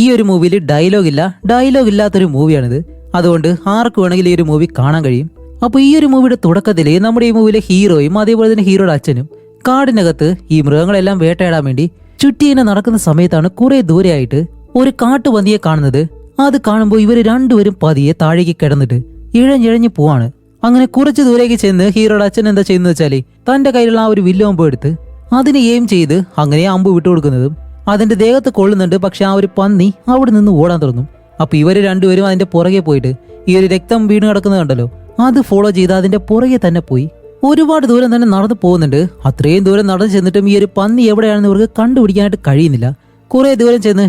ഈ ഒരു മൂവിയിൽ ഡയലോഗ് ഇല്ലാത്തൊരു മൂവിയാണിത്. അതുകൊണ്ട് ആർക്ക് വേണമെങ്കിലും ഈ ഒരു മൂവി കാണാൻ കഴിയും. അപ്പോൾ ഈ ഒരു മൂവിയുടെ തുടക്കത്തിൽ നമ്മുടെ ഈ മൂവിയിലെ ഹീറോയും അതേപോലെ തന്നെ ഹീറോയുടെ അച്ഛനും കാടിനകത്ത് ഈ മൃഗങ്ങളെല്ലാം വേട്ടയാടാൻ വേണ്ടി ചുറ്റിയിനെ നടക്കുന്ന സമയത്താണ് കുറെ ദൂരെയായിട്ട് ഒരു കാട്ടുപന്നിയെ കാണുന്നത്. അത് കാണുമ്പോൾ ഇവർ രണ്ടുപേരും പതിയെ താഴേക്ക് കിടന്നിട്ട് ഇഴഞ്ഞിഴഞ്ഞു പോവാണ്. അങ്ങനെ കുറച്ച് ദൂരേക്ക് ചെന്ന് ഹീറോയുടെ അച്ഛൻ എന്താ ചെയ്യുന്നത് വെച്ചാല് തന്റെ കയ്യിലുള്ള ആ ഒരു വില്ലമ്പ് എടുത്ത് അതിനെ എയിം ചെയ്ത് അങ്ങനെ അമ്പ് വിട്ടുകൊടുക്കുന്നതും അതിന്റെ ദേഹത്ത് കൊള്ളുന്നുണ്ട്. പക്ഷെ ആ ഒരു പന്നി അവിടെ നിന്ന് ഓടാൻ തുടങ്ങും. അപ്പൊ ഇവര് രണ്ടുപേരും അതിന്റെ പുറകെ പോയിട്ട് ഈ ഒരു രക്തം വീണ് കിടക്കുന്നത് കണ്ടല്ലോ, അത് ഫോളോ ചെയ്ത് അതിന്റെ പുറകെ തന്നെ പോയി ഒരുപാട് ദൂരം തന്നെ നടന്നു പോകുന്നുണ്ട്. അത്രയും ദൂരം നടന്നു ചെന്നിട്ടും ഈ ഒരു പന്നി എവിടെയാണെന്ന് ഇവർക്ക് കണ്ടുപിടിക്കാനായിട്ട് കഴിയുന്നില്ല. കുറെ ദൂരം ചെന്ന്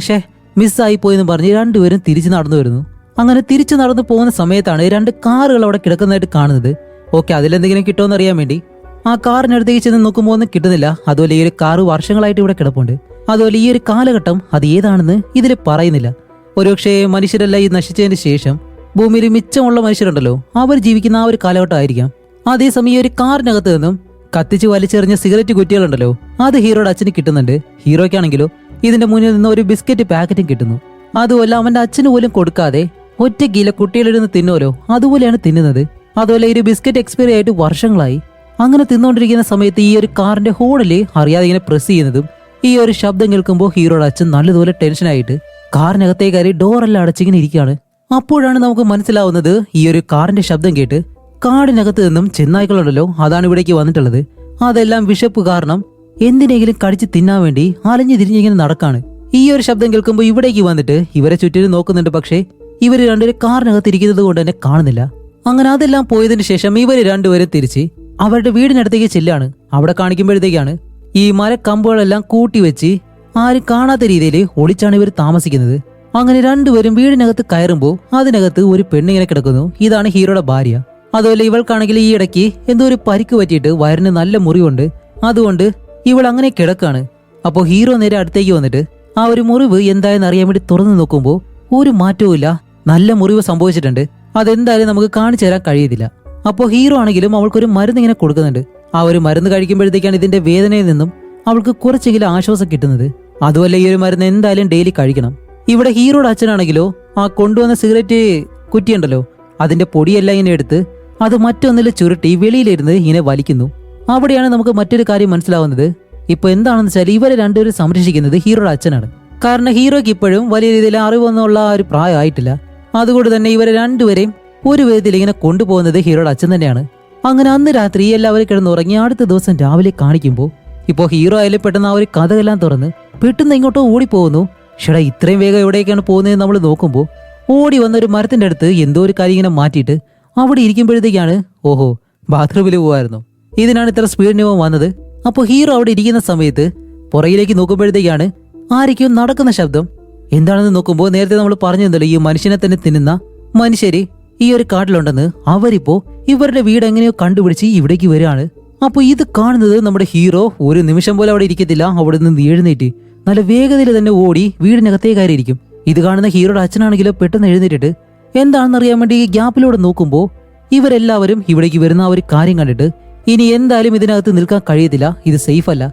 മിസ്സായി പോയെന്ന് പറഞ്ഞ് രണ്ടുപേരും തിരിച്ചു നടന്നു വരുന്നു. അങ്ങനെ തിരിച്ചു നടന്നു പോകുന്ന സമയത്താണ് രണ്ട് കാറുകൾ അവിടെ കിടക്കുന്നതായിട്ട് കാണുന്നത്. ഓക്കെ, അതിലെന്തെങ്കിലും കിട്ടുമെന്ന് അറിയാൻ വേണ്ടി ആ കാറിനടുത്തേക്ക് ചെന്ന് നോക്കുമ്പോൾ ഒന്നും കിട്ടുന്നില്ല. അതുപോലെ ഈ ഒരു കാറ് വർഷങ്ങളായിട്ട് ഇവിടെ കിടപ്പുണ്ട്. അതുപോലെ ഈ ഒരു കാലഘട്ടം അത് ഏതാണെന്ന് ഇതിൽ പറയുന്നില്ല. ഒരുപക്ഷെ മനുഷ്യരെല്ലാം ഈ നശിച്ചതിന് ശേഷം ഭൂമിയിൽ മിച്ചമുള്ള മനുഷ്യരുണ്ടല്ലോ, അവർ ജീവിക്കുന്ന ആ ഒരു കാലഘട്ടം ആയിരിക്കാം. അതേസമയം ഈ ഒരു കാറിനകത്ത് നിന്നും കത്തിച്ച് വലിച്ചെറിഞ്ഞ സിഗരറ്റ് കുറ്റികളുണ്ടല്ലോ, അത് ഹീറോയുടെ അച്ഛന് കിട്ടുന്നുണ്ട്. ഹീറോയ്ക്കാണെങ്കിലോ ഇതിന്റെ മുന്നിൽ നിന്ന് ഒരു ബിസ്ക്കറ്റ് പാക്കറ്റും കിട്ടുന്നു. അതുപോലെ അവന്റെ അച്ഛന് പോലും കൊടുക്കാതെ ഒറ്റയ്ക്കില്ല കുട്ടികളിരുന്ന് തിന്നുമല്ലോ, അതുപോലെയാണ് തിന്നുന്നത്. അതുപോലെ ഈ ഒരു ബിസ്ക്കറ്റ് എക്സ്പയറി ആയിട്ട് വർഷങ്ങളായി. അങ്ങനെ തിന്നുകൊണ്ടിരിക്കുന്ന സമയത്ത് ഈ ഒരു കാറിന്റെ ഹോണില് അറിയാതെ ഇങ്ങനെ പ്രസ് ചെയ്യുന്നതും ഈ ഒരു ശബ്ദം കേൾക്കുമ്പോൾ ഹീറോയുടെ അച്ഛൻ നല്ലതുപോലെ ടെൻഷനായിട്ട് കാറിനകത്തേ കയറി ഡോറെല്ലാം അടച്ചിങ്ങനെ ഇരിക്കുകയാണ്. അപ്പോഴാണ് നമുക്ക് മനസ്സിലാവുന്നത് ഈ ഒരു കാറിന്റെ ശബ്ദം കേട്ട് കാടിനകത്ത് നിന്നും ചെന്നായ്ക്കളുണ്ടല്ലോ, അതാണ് ഇവിടേക്ക് വന്നിട്ടുള്ളത്. അതെല്ലാം വിശപ്പ് കാരണം എന്തിനെങ്കിലും കടിച്ച് തിന്നാൻ വേണ്ടി അലഞ്ഞു തിരിഞ്ഞിങ്ങനെ നടക്കാണ്. ഈ ഒരു ശബ്ദം കേൾക്കുമ്പോൾ ഇവിടേക്ക് വന്നിട്ട് ഇവരെ ചുറ്റിനും നോക്കുന്നുണ്ട്. പക്ഷേ ഇവര് രണ്ടുപേരും കാറിനകത്ത് ഇരിക്കുന്നത് കൊണ്ട് തന്നെ കാണുന്നില്ല. അങ്ങനെ അതെല്ലാം പോയതിനു ശേഷം ഇവര് രണ്ടുപേരും തിരിച്ച് അവരുടെ വീടിനടുത്തേക്ക് ചെല്ലാണ്. അവിടെ കാണിക്കുമ്പോഴത്തേക്കാണ് ഈ മരക്കമ്പുകളെല്ലാം കൂട്ടിവെച്ച് ആരും കാണാത്ത രീതിയിൽ ഒളിച്ചാണ് ഇവർ താമസിക്കുന്നത്. അങ്ങനെ രണ്ടുപേരും വീടിനകത്ത് കയറുമ്പോൾ അതിനകത്ത് ഒരു പെണ്ണിങ്ങനെ കിടക്കുന്നു. ഇതാണ് ഹീറോയുടെ ഭാര്യ. അതുപോലെ ഇവൾക്കാണെങ്കിൽ ഈ ഇടയ്ക്ക് എന്തോ ഒരു പരിക്ക് പറ്റിയിട്ട് വയറിന് നല്ല മുറിവുണ്ട്. അതുകൊണ്ട് ഇവൾ അങ്ങനെ കിടക്കാണ്. അപ്പോൾ ഹീറോ നേരെ അടുത്തേക്ക് വന്നിട്ട് ആ ഒരു മുറിവ് എന്തായെന്ന് അറിയാൻ വേണ്ടി തുറന്നു നോക്കുമ്പോൾ ഒരു മാറ്റവും ഇല്ല, നല്ല മുറിവ് സംഭവിച്ചിട്ടുണ്ട്. അതെന്തായാലും നമുക്ക് കാണിച്ചു തരാൻ കഴിയത്തില്ല. അപ്പോൾ ഹീറോ ആണെങ്കിലും അവൾക്കൊരു മരുന്ന് ഇങ്ങനെ കൊടുക്കുന്നുണ്ട്. ആ ഒരു മരുന്ന് കഴിക്കുമ്പോഴത്തേക്കാണ് ഇതിന്റെ വേദനയിൽ നിന്നും അവൾക്ക് കുറച്ചെങ്കിലും ആശ്വാസം കിട്ടുന്നത്. അതുപോലെ ഈ ഒരു മരുന്ന് എന്തായാലും ഡെയിലി കഴിക്കണം. ഇവിടെ ഹീറോയുടെ അച്ഛനാണെങ്കിലോ ആ കൊണ്ടുവന്ന സിഗരറ്റ് കുറ്റിയുണ്ടല്ലോ, അതിന്റെ പൊടിയെല്ലാം ഇങ്ങനെ എടുത്ത് അത് മറ്റൊന്നിൽ ചുരുട്ടി വെളിയിലിരുന്ന് ഇങ്ങനെ വലിക്കുന്നു. അവിടെയാണ് നമുക്ക് മറ്റൊരു കാര്യം മനസ്സിലാവുന്നത്. ഇപ്പൊ എന്താണെന്ന് വെച്ചാൽ ഇവരെ രണ്ടുപേരും സംരക്ഷിക്കുന്നത് ഹീറോയുടെ അച്ഛനാണ്. കാരണം ഹീറോയ്ക്ക് ഇപ്പോഴും വലിയ രീതിയിൽ അറിവൊന്നുള്ള ഒരു പ്രായമായിട്ടില്ല. അതുകൊണ്ട് തന്നെ ഇവരെ രണ്ടുപേരെയും ഒരു വിധത്തിൽ ഇങ്ങനെ കൊണ്ടുപോകുന്നത് ഹീറോയുടെ അച്ഛൻ തന്നെയാണ്. അങ്ങനെ അന്ന് രാത്രി എല്ലാവരും കിടന്നുറങ്ങി അടുത്ത ദിവസം രാവിലെ കാണിക്കുമ്പോൾ ഇപ്പോൾ ഹീറോ ആയാലും പെട്ടെന്ന് ആ ഒരു കഥകളെല്ലാം തുറന്ന് പെട്ടെന്ന് ഇങ്ങോട്ടോ ഓടിപ്പോകുന്നു. ഷെടാ, ഇത്രയും വേഗം എവിടേക്കാണ് പോകുന്നത് നമ്മൾ നോക്കുമ്പോൾ ഓടി വന്ന ഒരു മരത്തിന്റെ അടുത്ത് എന്തോ ഒരു കാര്യം ഇങ്ങനെ മാറ്റിയിട്ട് അവിടെ ഇരിക്കുമ്പോഴത്തേക്കാണ് ഓഹോ, ബാത്റൂമിൽ പോവായിരുന്നു. ഇതിനാണ് ഇത്ര സ്പീഡിന് വന്നത്. അപ്പോൾ ഹീറോ അവിടെ ഇരിക്കുന്ന സമയത്ത് പുറകിലേക്ക് നോക്കുമ്പോഴത്തേക്കാണ് ആരൊക്കെയോ നടക്കുന്ന ശബ്ദം. എന്താണെന്ന് നോക്കുമ്പോൾ നേരത്തെ നമ്മൾ പറഞ്ഞതല്ലോ, ഈ മനുഷ്യനെ തന്നെ തിന്നുന്ന മനുഷ്യര് ഈ ഒരു കാട്ടിലുണ്ടെന്ന്. അവരിപ്പോ ഇവരുടെ വീട് എങ്ങനെയോ കണ്ടുപിടിച്ച് ഇവിടേക്ക് വരികയാണ്. അപ്പൊ ഇത് കാണുന്നത് നമ്മുടെ ഹീറോ ഒരു നിമിഷം പോലെ അവിടെ ഇരിക്കത്തില്ല. അവിടെ നിന്ന് എഴുന്നേറ്റ് നല്ല വേഗതയിൽ തന്നെ ഓടി വീടിനകത്തേ കയറിയിരിക്കും. ഇത് കാണുന്ന ഹീറോയുടെ അച്ഛനാണെങ്കിലോ പെട്ടെന്ന് എഴുന്നേറ്റിട്ട് എന്താണെന്ന് അറിയാൻ വേണ്ടി ഈ ഗ്യാപ്പിലൂടെ നോക്കുമ്പോൾ ഇവരെല്ലാവരും ഇവിടേക്ക് വരുന്ന ആ ഒരു കാര്യം കണ്ടിട്ട് ഇനി എന്തായാലും ഇതിനകത്ത് നിൽക്കാൻ കഴിയത്തില്ല, ഇത് സേഫ് അല്ല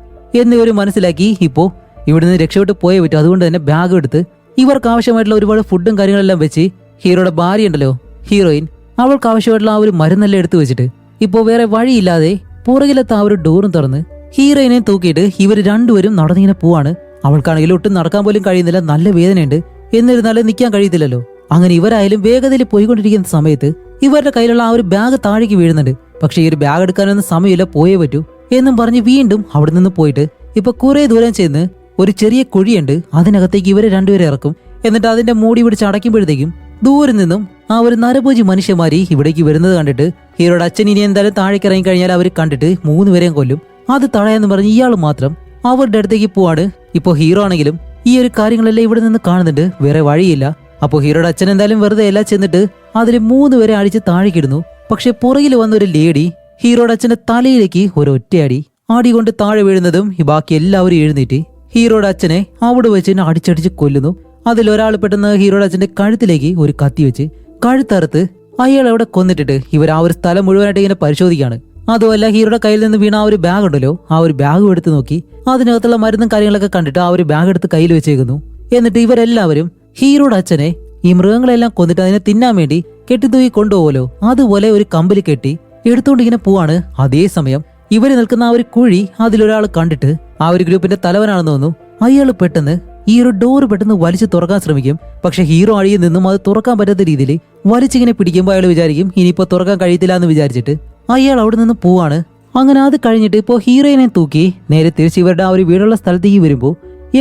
എന്നിവർ മനസ്സിലാക്കി ഇപ്പോ ഇവിടുന്ന് രക്ഷപ്പെട്ട് പോയേ പറ്റും. അതുകൊണ്ട് തന്നെ ബാഗ് എടുത്ത് ഇവർക്ക് ആവശ്യമായിട്ടുള്ള ഒരുപാട് ഫുഡും കാര്യങ്ങളെല്ലാം വെച്ച് ഹീറോയുടെ ഭാര്യ ഉണ്ടല്ലോ, ഹീറോയിൻ, അവൾക്ക് ആവശ്യമായിട്ടുള്ള ആ ഒരു മരുന്നെല്ലാം എടുത്തു വെച്ചിട്ട് ഇപ്പോ വേറെ വഴിയില്ലാതെ പുറകിലത്തെ ആ ഒരു ഡോറും തുറന്ന് ഹീറോയിനെ തൂക്കിയിട്ട് ഇവർ രണ്ടുപേരും നടന്നിങ്ങനെ പോവാണ്. അവൾക്കാണെങ്കിൽ ഒട്ടും നടക്കാൻ പോലും കഴിയുന്നില്ല, നല്ല വേദനയുണ്ട്. എന്നിരുന്നാലും നിൽക്കാൻ കഴിയത്തില്ലല്ലോ. അങ്ങനെ ഇവരായാലും വേഗതയിൽ പോയിക്കൊണ്ടിരിക്കുന്ന സമയത്ത് ഇവരുടെ കയ്യിലുള്ള ആ ഒരു ബാഗ് താഴേക്ക് വീഴുന്നുണ്ട്. പക്ഷെ ഈ ഒരു ബാഗ് എടുക്കാനൊന്നും സമയമില്ല, പോയേ പറ്റൂ എന്നും പറഞ്ഞ് വീണ്ടും അവിടെ നിന്ന് പോയിട്ട് ഇപ്പൊ കുറെ ദൂരം ചെന്ന് ഒരു ചെറിയ കുഴിയുണ്ട്, അതിനകത്തേക്ക് ഇവരെ രണ്ടുപേരെ ഇറക്കും. എന്നിട്ട് അതിന്റെ മൂടി പിടിച്ച് അടയ്ക്കുമ്പോഴത്തേക്കും ദൂരെ നിന്നും ആ ഒരു നരഭോജി മനുഷ്യന്മാരി ഇവിടേക്ക് വരുന്നത് കണ്ടിട്ട് ഹീറോയുടെ അച്ഛൻ ഇനി എന്തായാലും താഴേക്ക് ഇറങ്ങി കഴിഞ്ഞാൽ അവർ കണ്ടിട്ട് 3 പേരെയും കൊല്ലും. അത് തടയാന്ന് പറഞ്ഞ് ഇയാൾ മാത്രം അവരുടെ അടുത്തേക്ക് പോവാണ്. ഇപ്പൊ ഹീറോ ആണെങ്കിലും ഈ ഒരു കാര്യങ്ങളെല്ലാം ഇവിടെ നിന്ന് കാണുന്നുണ്ട്, വേറെ വഴിയില്ല. അപ്പൊ ഹീറോയുടെ അച്ഛൻ എന്തായാലും വെറുതെ എല്ലാം ചെന്നിട്ട് അതിൽ 3 പേരെ അടിച്ച് താഴേക്കിടുന്നു. പക്ഷെ പുറകിൽ വന്ന ഒരു ലേഡി ഹീറോയുടെ അച്ഛന്റെ തലയിലേക്ക് ഒരു ഒറ്റയടി ആടി കൊണ്ട് താഴെ വീഴുന്നതും ബാക്കി എല്ലാവരും എഴുന്നേറ്റ് ഹീറോയുടെ അച്ഛനെ അവിടെ വെച്ച് അടിച്ചടിച്ച് കൊല്ലുന്നു. അതിലൊരാൾ പെട്ടെന്ന് ഹീറോയുടെ അച്ഛന്റെ കഴുത്തിലേക്ക് ഒരു കത്തി വെച്ച് കഴുത്തറുത്ത് അയാൾ അവിടെ കൊന്നിട്ടിട്ട് ഇവർ ആ ഒരു സ്ഥലം മുഴുവനായിട്ട് ഇങ്ങനെ പരിശോധിക്കുകയാണ്. അതുമല്ല ഹീറോയുടെ കയ്യിൽ നിന്ന് വീണ ആ ഒരു ബാഗ് ഉണ്ടല്ലോ, ആ ഒരു ബാഗ് എടുത്ത് നോക്കി അതിനകത്തുള്ള മരുന്നും കാര്യങ്ങളൊക്കെ കണ്ടിട്ട് ആ ഒരു ബാഗ് എടുത്ത് കയ്യിൽ വെച്ചേക്കുന്നു. എന്നിട്ട് ഇവരെല്ലാവരും ഹീറോയുടെ അച്ഛനെ ഈ മൃഗങ്ങളെല്ലാം കൊന്നിട്ട് അതിനെ തിന്നാൻ വേണ്ടി കെട്ടിത്തൂക്കി കൊണ്ടുപോകലോ അതുപോലെ ഒരു കമ്പിൽ കെട്ടി എടുത്തുകൊണ്ട് ഇങ്ങനെ പോവാണ്. അതേസമയം ഇവര് നിൽക്കുന്ന ആ ഒരു കുഴി അതിലൊരാൾ കണ്ടിട്ട് ആ ഒരു ഗ്രൂപ്പിന്റെ തലവനാണെന്ന് തോന്നുന്നു. അയാൾ പെട്ടെന്ന് ഈ ഒരു ഡോറ് പെട്ടെന്ന് വലിച്ചു തുറക്കാൻ ശ്രമിക്കും. പക്ഷെ ഹീറോ അഴിയിൽ നിന്നും അത് തുറക്കാൻ പറ്റാത്ത രീതിയിൽ വലിച്ചിങ്ങനെ പിടിക്കുമ്പോൾ അയാൾ വിചാരിക്കും ഇനിയിപ്പോ തുറക്കാൻ കഴിയത്തില്ല എന്ന് വിചാരിച്ചിട്ട് അയാൾ അവിടെ നിന്ന് പോവാണ്. അങ്ങനെ അത് കഴിഞ്ഞിട്ട് ഇപ്പോൾ ഹീറോയിനെ തൂക്കി നേരെ തിരിച്ച് ഇവരുടെ ആ ഒരു വീടുള്ള സ്ഥലത്തേക്ക് വരുമ്പോൾ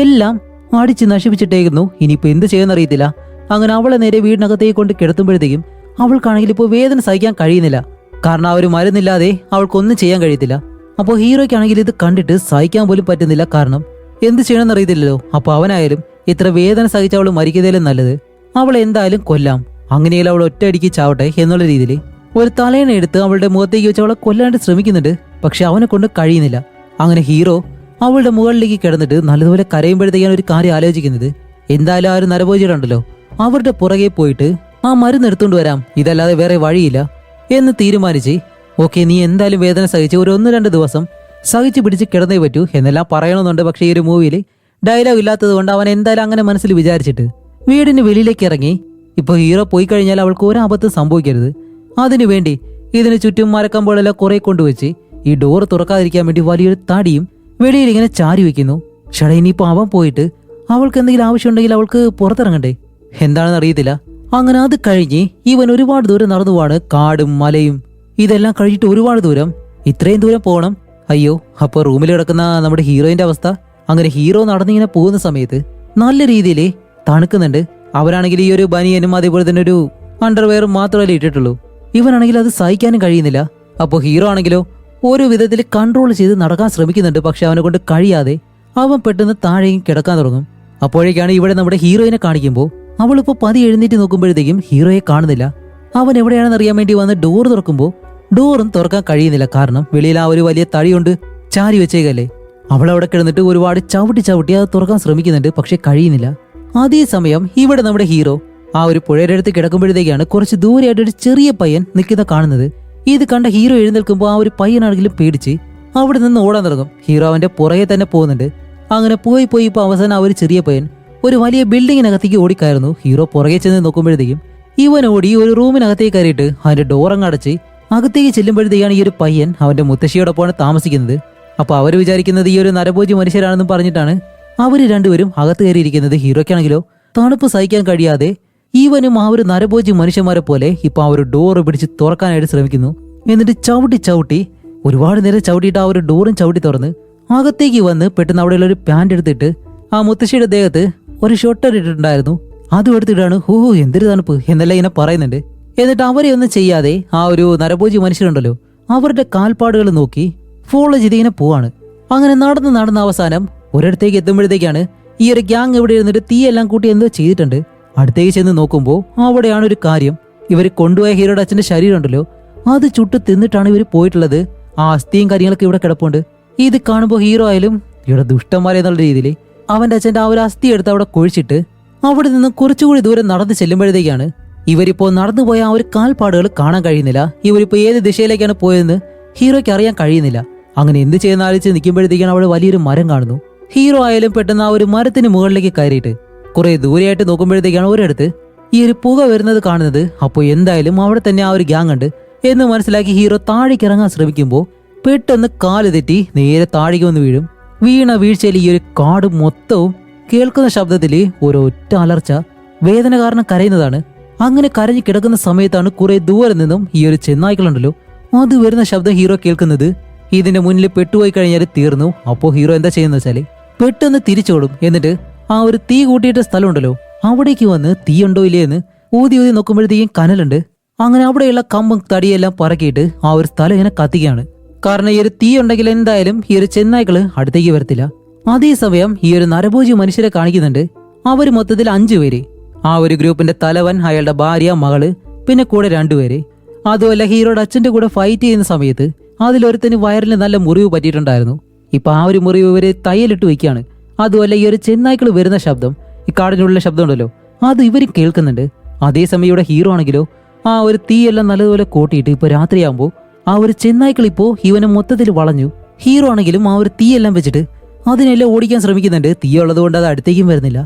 എല്ലാം അടിച്ച് നശിപ്പിച്ചിട്ടേക്കുന്നു. ഇനിയിപ്പോ എന്ത് ചെയ്യുമെന്നറിയത്തില്ല. അങ്ങനെ അവളെ നേരെ വീടിനകത്തേക്ക് കൊണ്ട് കിടത്തുമ്പോഴത്തേക്കും അവൾക്കാണെങ്കിൽ ഇപ്പോൾ വേദന സഹിക്കാൻ കഴിയുന്നില്ല. കാരണം ആ ഒരു മരുന്നില്ലാതെ അവൾക്കൊന്നും ചെയ്യാൻ കഴിയത്തില്ല. അപ്പോൾ ഹീറോയ്ക്കാണെങ്കിൽ ഇത് കണ്ടിട്ട് സഹിക്കാൻ പോലും പറ്റുന്നില്ല. കാരണം എന്ത് ചെയ്യണമെന്ന് അറിയത്തില്ലല്ലോ. അപ്പൊ അവനായാലും ഇത്ര വേദന സഹിച്ച അവൾ മരിക്കുന്നതിലും നല്ലത് അവളെ എന്തായാലും കൊല്ലാം. അങ്ങനെയല്ല അവൾ ഒറ്റയടിക്ക് ചാവട്ടെ എന്നുള്ള രീതിയിൽ ഒരു തലേണ എടുത്ത് അവളുടെ മുഖത്തേക്ക് വെച്ച് അവളെ കൊല്ലാണ്ട് ശ്രമിക്കുന്നുണ്ട്. പക്ഷെ അവനെ കൊണ്ട് കഴിയുന്നില്ല. അങ്ങനെ ഹീറോ അവളുടെ മുകളിലേക്ക് കിടന്നിട്ട് നല്ലതുപോലെ കരയുമ്പോഴത്തേക്കാണ് ഒരു കാര്യം ആലോചിക്കുന്നത്. എന്തായാലും ആ ഒരു നരഭോജികളുണ്ടല്ലോ അവരുടെ പുറകെ പോയിട്ട് ആ മരുന്ന് എടുത്തുകൊണ്ട് വരാം, ഇതല്ലാതെ വേറെ വഴിയില്ല എന്ന് തീരുമാനിച്ച് ഓക്കെ നീ എന്തായാലും വേദന സഹിച്ച് ഒരു 1-2 ദിവസം സഹിച്ചു പിടിച്ച് കിടന്നേ പറ്റൂ എന്നെല്ലാം പറയണമെന്നുണ്ട്. പക്ഷേ ഈ ഒരു മൂവിയിൽ ഡയലോഗ് ഇല്ലാത്തത് കൊണ്ട് അവൻ എന്തായാലും അങ്ങനെ മനസ്സിൽ വിചാരിച്ചിട്ട് വീടിന് വെളിയിലേക്ക് ഇറങ്ങി. ഇപ്പൊ ഹീറോ പോയി കഴിഞ്ഞാൽ അവൾക്ക് ഒരാപത്തും സംഭവിക്കരുത്, അതിനുവേണ്ടി ഇതിന് ചുറ്റും മരക്കമ്പോഴെല്ലാം കുറെ കൊണ്ടുവച്ച് ഈ ഡോറ് തുറക്കാതിരിക്കാൻ വേണ്ടി വലിയൊരു തടിയും വെളിയിൽ ഇങ്ങനെ ചാരി വെക്കുന്നു. ഷട ഇനിയിപ്പോ അവൻ പോയിട്ട് അവൾക്ക് എന്തെങ്കിലും ആവശ്യമുണ്ടെങ്കിൽ അവൾക്ക് പുറത്തിറങ്ങണ്ടേ, എന്താണെന്ന് അറിയത്തില്ല. അങ്ങനെ അത് കഴിഞ്ഞ് ഇവൻ ഒരുപാട് ദൂരം നടന്നു പോവാണ്. കാടും മലയും ഇതെല്ലാം കഴിഞ്ഞിട്ട് ഒരുപാട് ദൂരം, ഇത്രയും ദൂരം പോകണം. അയ്യോ, അപ്പൊ റൂമിൽ കിടക്കുന്ന നമ്മുടെ ഹീറോയിന്റെ അവസ്ഥ. അങ്ങനെ ഹീറോ നടന്നിങ്ങനെ പോകുന്ന സമയത്ത് നല്ല രീതിയിൽ തണുക്കുന്നുണ്ട്. അവരാണെങ്കിൽ ഈ ഒരു ബനിയനും അതേപോലെ തന്നെ ഒരു അണ്ടർവെയറും മാത്രമല്ലേ ഇട്ടിട്ടുള്ളൂ. ഇവനാണെങ്കിൽ അത് സഹിക്കാനും കഴിയുന്നില്ല. അപ്പോൾ ഹീറോ ആണെങ്കിലോ ഓരോ വിധത്തിൽ കൺട്രോൾ ചെയ്ത് നടക്കാൻ ശ്രമിക്കുന്നുണ്ട്. പക്ഷെ അവനെ കൊണ്ട് കഴിയാതെ അവൻ പെട്ടെന്ന് താഴെയും കിടക്കാൻ തുടങ്ങും. അപ്പോഴേക്കാണ് ഇവിടെ നമ്മുടെ ഹീറോയിനെ കാണിക്കുമ്പോൾ അവളിപ്പോ പതി എഴുന്നേറ്റ് നോക്കുമ്പോഴത്തേക്കും ഹീറോയെ കാണുന്നില്ല. അവൻ എവിടെയാണെന്ന് അറിയാൻ വേണ്ടി വന്ന് ഡോർ തുറക്കുമ്പോൾ ഡോറും തുറക്കാൻ കഴിയുന്നില്ല. കാരണം വെളിയിൽ ആ ഒരു വലിയ തടി കൊണ്ട് ചാരി വെച്ചേക്കല്ലേ. അവളവിടെ കിടന്നിട്ട് ഒരുപാട് ചവിട്ടി അത് തുറക്കാൻ ശ്രമിക്കുന്നുണ്ട്. പക്ഷെ കഴിയുന്നില്ല. അതേസമയം ഇവിടെ നമ്മുടെ ഹീറോ ആ ഒരു പുഴയുടെ അടുത്ത് കിടക്കുമ്പോഴത്തേക്കാണ് കുറച്ച് ദൂരെയായിട്ട് ഒരു ചെറിയ പയ്യൻ നിൽക്കുന്ന കാണുന്നത്. ഇത് കണ്ട ഹീറോ എഴുന്നേൽക്കുമ്പോൾ ആ ഒരു പയ്യനാണെങ്കിലും പേടിച്ച് അവിടെ നിന്ന് ഓടാൻ തുടങ്ങും. ഹീറോ അവന്റെ പുറകെ തന്നെ പോകുന്നുണ്ട്. അങ്ങനെ പോയി ഇപ്പൊ അവസാനം ആ ഒരു ചെറിയ പയ്യൻ ഒരു വലിയ ബിൽഡിങ്ങിനകത്തേക്ക് ഓടിക്കായിരുന്നു. ഹീറോ പുറകെ ചെന്ന് നോക്കുമ്പോഴത്തേക്കും ഇവൻ ഓടി ഒരു റൂമിനകത്തേക്ക് കയറിയിട്ട് അതിന്റെ ഡോറങ്ങ് അടച്ച് അകത്തേക്ക് ചെല്ലുമ്പോഴത്തേക്കാണ് ഈ ഒരു പയ്യൻ അവന്റെ മുത്തശ്ശിയോടൊപ്പമാണ് താമസിക്കുന്നത്. അപ്പൊ അവര് വിചാരിക്കുന്നത് ഈ ഒരു നരഭോജി മനുഷ്യരാണെന്നും പറഞ്ഞിട്ടാണ് അവര് രണ്ടുപേരും അകത്ത് കയറിയിരിക്കുന്നത്. ഹീറോയ്ക്കാണെങ്കിലോ തണുപ്പ് സഹിക്കാൻ കഴിയാതെ ഈവനും ആ ഒരു നരഭോജി മനുഷ്യന്മാരെ പോലെ ഇപ്പൊ ആ ഒരു ഡോറ് പിടിച്ച് തുറക്കാനായിട്ട് ശ്രമിക്കുന്നു. എന്നിട്ട് ചവിട്ടി ഒരുപാട് നേരം ചവിട്ടിയിട്ട് ആ ഒരു ഡോറും ചവിട്ടി തുറന്ന് അകത്തേക്ക് വന്ന് പെട്ടെന്ന് അവിടെയുള്ള ഒരു പാന്റ് എടുത്തിട്ട് ആ മുത്തശ്ശിയുടെ ദേഹത്ത് ഒരു ഷോട്ടർ ഇട്ടിട്ടുണ്ടായിരുന്നു. അതും എടുത്തിട്ടാണ് എന്തൊരു തണുപ്പ് എന്നെല്ലാം ഇങ്ങനെ പറയുന്നുണ്ട്. എന്നിട്ട് അവരെ ഒന്നും ചെയ്യാതെ ആ ഒരു നരഭോജി മനുഷ്യരുണ്ടല്ലോ അവരുടെ കാൽപ്പാടുകൾ നോക്കി ഫോളോ ചെയ്ത് ഇങ്ങനെ പോവാണ്. അങ്ങനെ നടന്ന് അവസാനം ഒരിടത്തേക്ക് എത്തുമ്പോഴത്തേക്കാണ് ഈ ഒരു ഗ്യാങ് ഇവിടെ ഇരുന്നിട്ട് തീയെല്ലാം കൂട്ടി എന്തോ ചെയ്തിട്ടുണ്ട്. അടുത്തേക്ക് ചെന്ന് നോക്കുമ്പോൾ അവിടെയാണ് ഒരു കാര്യം. ഇവർ കൊണ്ടുപോയ ഹീറോയുടെ അച്ഛന്റെ ശരീരം ഉണ്ടല്ലോ അത് ചുട്ട് തിന്നിട്ടാണ് ഇവർ പോയിട്ടുള്ളത്. ആ അസ്ഥിയും കാര്യങ്ങളൊക്കെ ഇവിടെ കിടപ്പുണ്ട്. ഇത് കാണുമ്പോൾ ഹീറോ ആയാലും ഇവിടെ ദുഷ്ടന്മാരെ എന്നുള്ള രീതിയിൽ അവന്റെ അച്ഛന്റെ ആ ഒരു അസ്ഥി എടുത്ത് അവിടെ കുഴിച്ചിട്ട് അവിടെ നിന്ന് കുറച്ചുകൂടി ദൂരം നടന്ന് ചെല്ലുമ്പോഴത്തേക്കാണ് ഇവരിപ്പോ നടന്നുപോയ ആ ഒരു കാൽപ്പാടുകൾ കാണാൻ കഴിയുന്നില്ല. ഇവരിപ്പോ ഏത് ദിശയിലേക്കാണ് പോയതെന്ന് ഹീറോയ്ക്ക് അറിയാൻ കഴിയുന്നില്ല. അങ്ങനെ എന്ത് ചെയ്യുന്ന ആലോചിച്ച് നിൽക്കുമ്പോഴത്തേക്കാണ് അവിടെ വലിയൊരു മരം കാണുന്നു. ഹീറോ ആയാലും പെട്ടെന്ന് ആ ഒരു മരത്തിന് മുകളിലേക്ക് കയറിയിട്ട് കുറെ ദൂരെയായിട്ട് നോക്കുമ്പോഴത്തേക്കാണ് ഒരിടത്ത് ഈ ഒരു പുക വരുന്നത് കാണുന്നത്. അപ്പോൾ എന്തായാലും അവിടെ തന്നെ ആ ഒരു ഗ്യാങ് ഉണ്ട് എന്ന് മനസ്സിലാക്കി ഹീറോ താഴേക്ക് ഇറങ്ങാൻ ശ്രമിക്കുമ്പോൾ പെട്ടെന്ന് കാല് തെറ്റി നേരെ താഴേക്ക് വന്ന് വീഴും. വീണ വീഴ്ചയിൽ ഈ ഒരു കാട് മൊത്തവും കേൾക്കുന്ന ശബ്ദത്തിൽ ഒരൊറ്റ അലർച്ച, വേദന കാരണം കരയുന്നതാണ്. അങ്ങനെ കരഞ്ഞു കിടക്കുന്ന സമയത്താണ് കുറെ ദൂരെ നിന്നും ഈ ഒരു ചെന്നായ്ക്കളുണ്ടല്ലോ അത് വരുന്ന ശബ്ദം ഹീറോ കേൾക്കുന്നത്. ഇതിന്റെ മുന്നിൽ പെട്ടുപോയി കഴിഞ്ഞാൽ തീർന്നു. അപ്പോൾ ഹീറോ എന്താ ചെയ്യുന്ന വെച്ചാല് പെട്ടെന്ന് തിരിച്ചോടും. എന്നിട്ട് ആ ഒരു തീ കൂട്ടിയിട്ട സ്ഥലം ഉണ്ടല്ലോ അവിടേക്ക് വന്ന് തീ ഉണ്ടോ ഇല്ലേ എന്ന് ഊതി നോക്കുമ്പോഴത്തേക്കും കനലുണ്ട്. അങ്ങനെ അവിടെയുള്ള കമ്പും തടിയെല്ലാം പറക്കിയിട്ട് ആ ഒരു സ്ഥലം ഇങ്ങനെ കത്തിക്കുകയാണ്. കാരണം ഈ ഒരു തീ ഉണ്ടെങ്കിൽ എന്തായാലും ഈ ഒരു ചെന്നായ്ക്കള് അടുത്തേക്ക് വരത്തില്ല. അതേസമയം ഈ ഒരു നരഭോജി മനുഷ്യരെ കാണിക്കുന്നുണ്ട്. അവര് മൊത്തത്തിൽ 5 പേര്. ആ ഒരു ഗ്രൂപ്പിന്റെ തലവൻ, അയാളുടെ ഭാര്യ, മകള്, പിന്നെ കൂടെ 2 പേര്. അതുമല്ല ഹീറോയുടെ അച്ഛന്റെ കൂടെ ഫൈറ്റ് ചെയ്യുന്ന സമയത്ത് അതിലൊരുത്തന് വയറിന് നല്ല മുറിവ് പറ്റിയിട്ടുണ്ടായിരുന്നു. ഇപ്പൊ ആ ഒരു മുറിവ് ഇവര് തയ്യലിട്ട് വയ്ക്കുകയാണ്. അതുമല്ല ഈ ഒരു ചെന്നായ്ക്കൾ വരുന്ന ശബ്ദം, ഈ കാടിനുള്ള ശബ്ദം ഉണ്ടല്ലോ അത് ഇവരും കേൾക്കുന്നുണ്ട്. അതേസമയം ഇവിടെ ഹീറോ ആണെങ്കിലോ ആ ഒരു തീയെല്ലാം നല്ലതുപോലെ കൂട്ടിയിട്ട് ഇപ്പൊ രാത്രിയാകുമ്പോൾ ആ ഒരു ചെന്നായ്ക്കൾ ഇപ്പോ ഇവനെ മൊത്തത്തിൽ വളഞ്ഞു. ഹീറോ ആണെങ്കിലും ആ ഒരു തീയെല്ലാം വെച്ചിട്ട് അതിനെല്ലാം ഓടിക്കാൻ ശ്രമിക്കുന്നുണ്ട്. തീ ഉള്ളത് കൊണ്ട് അത് അടുത്തേക്കും വരുന്നില്ല.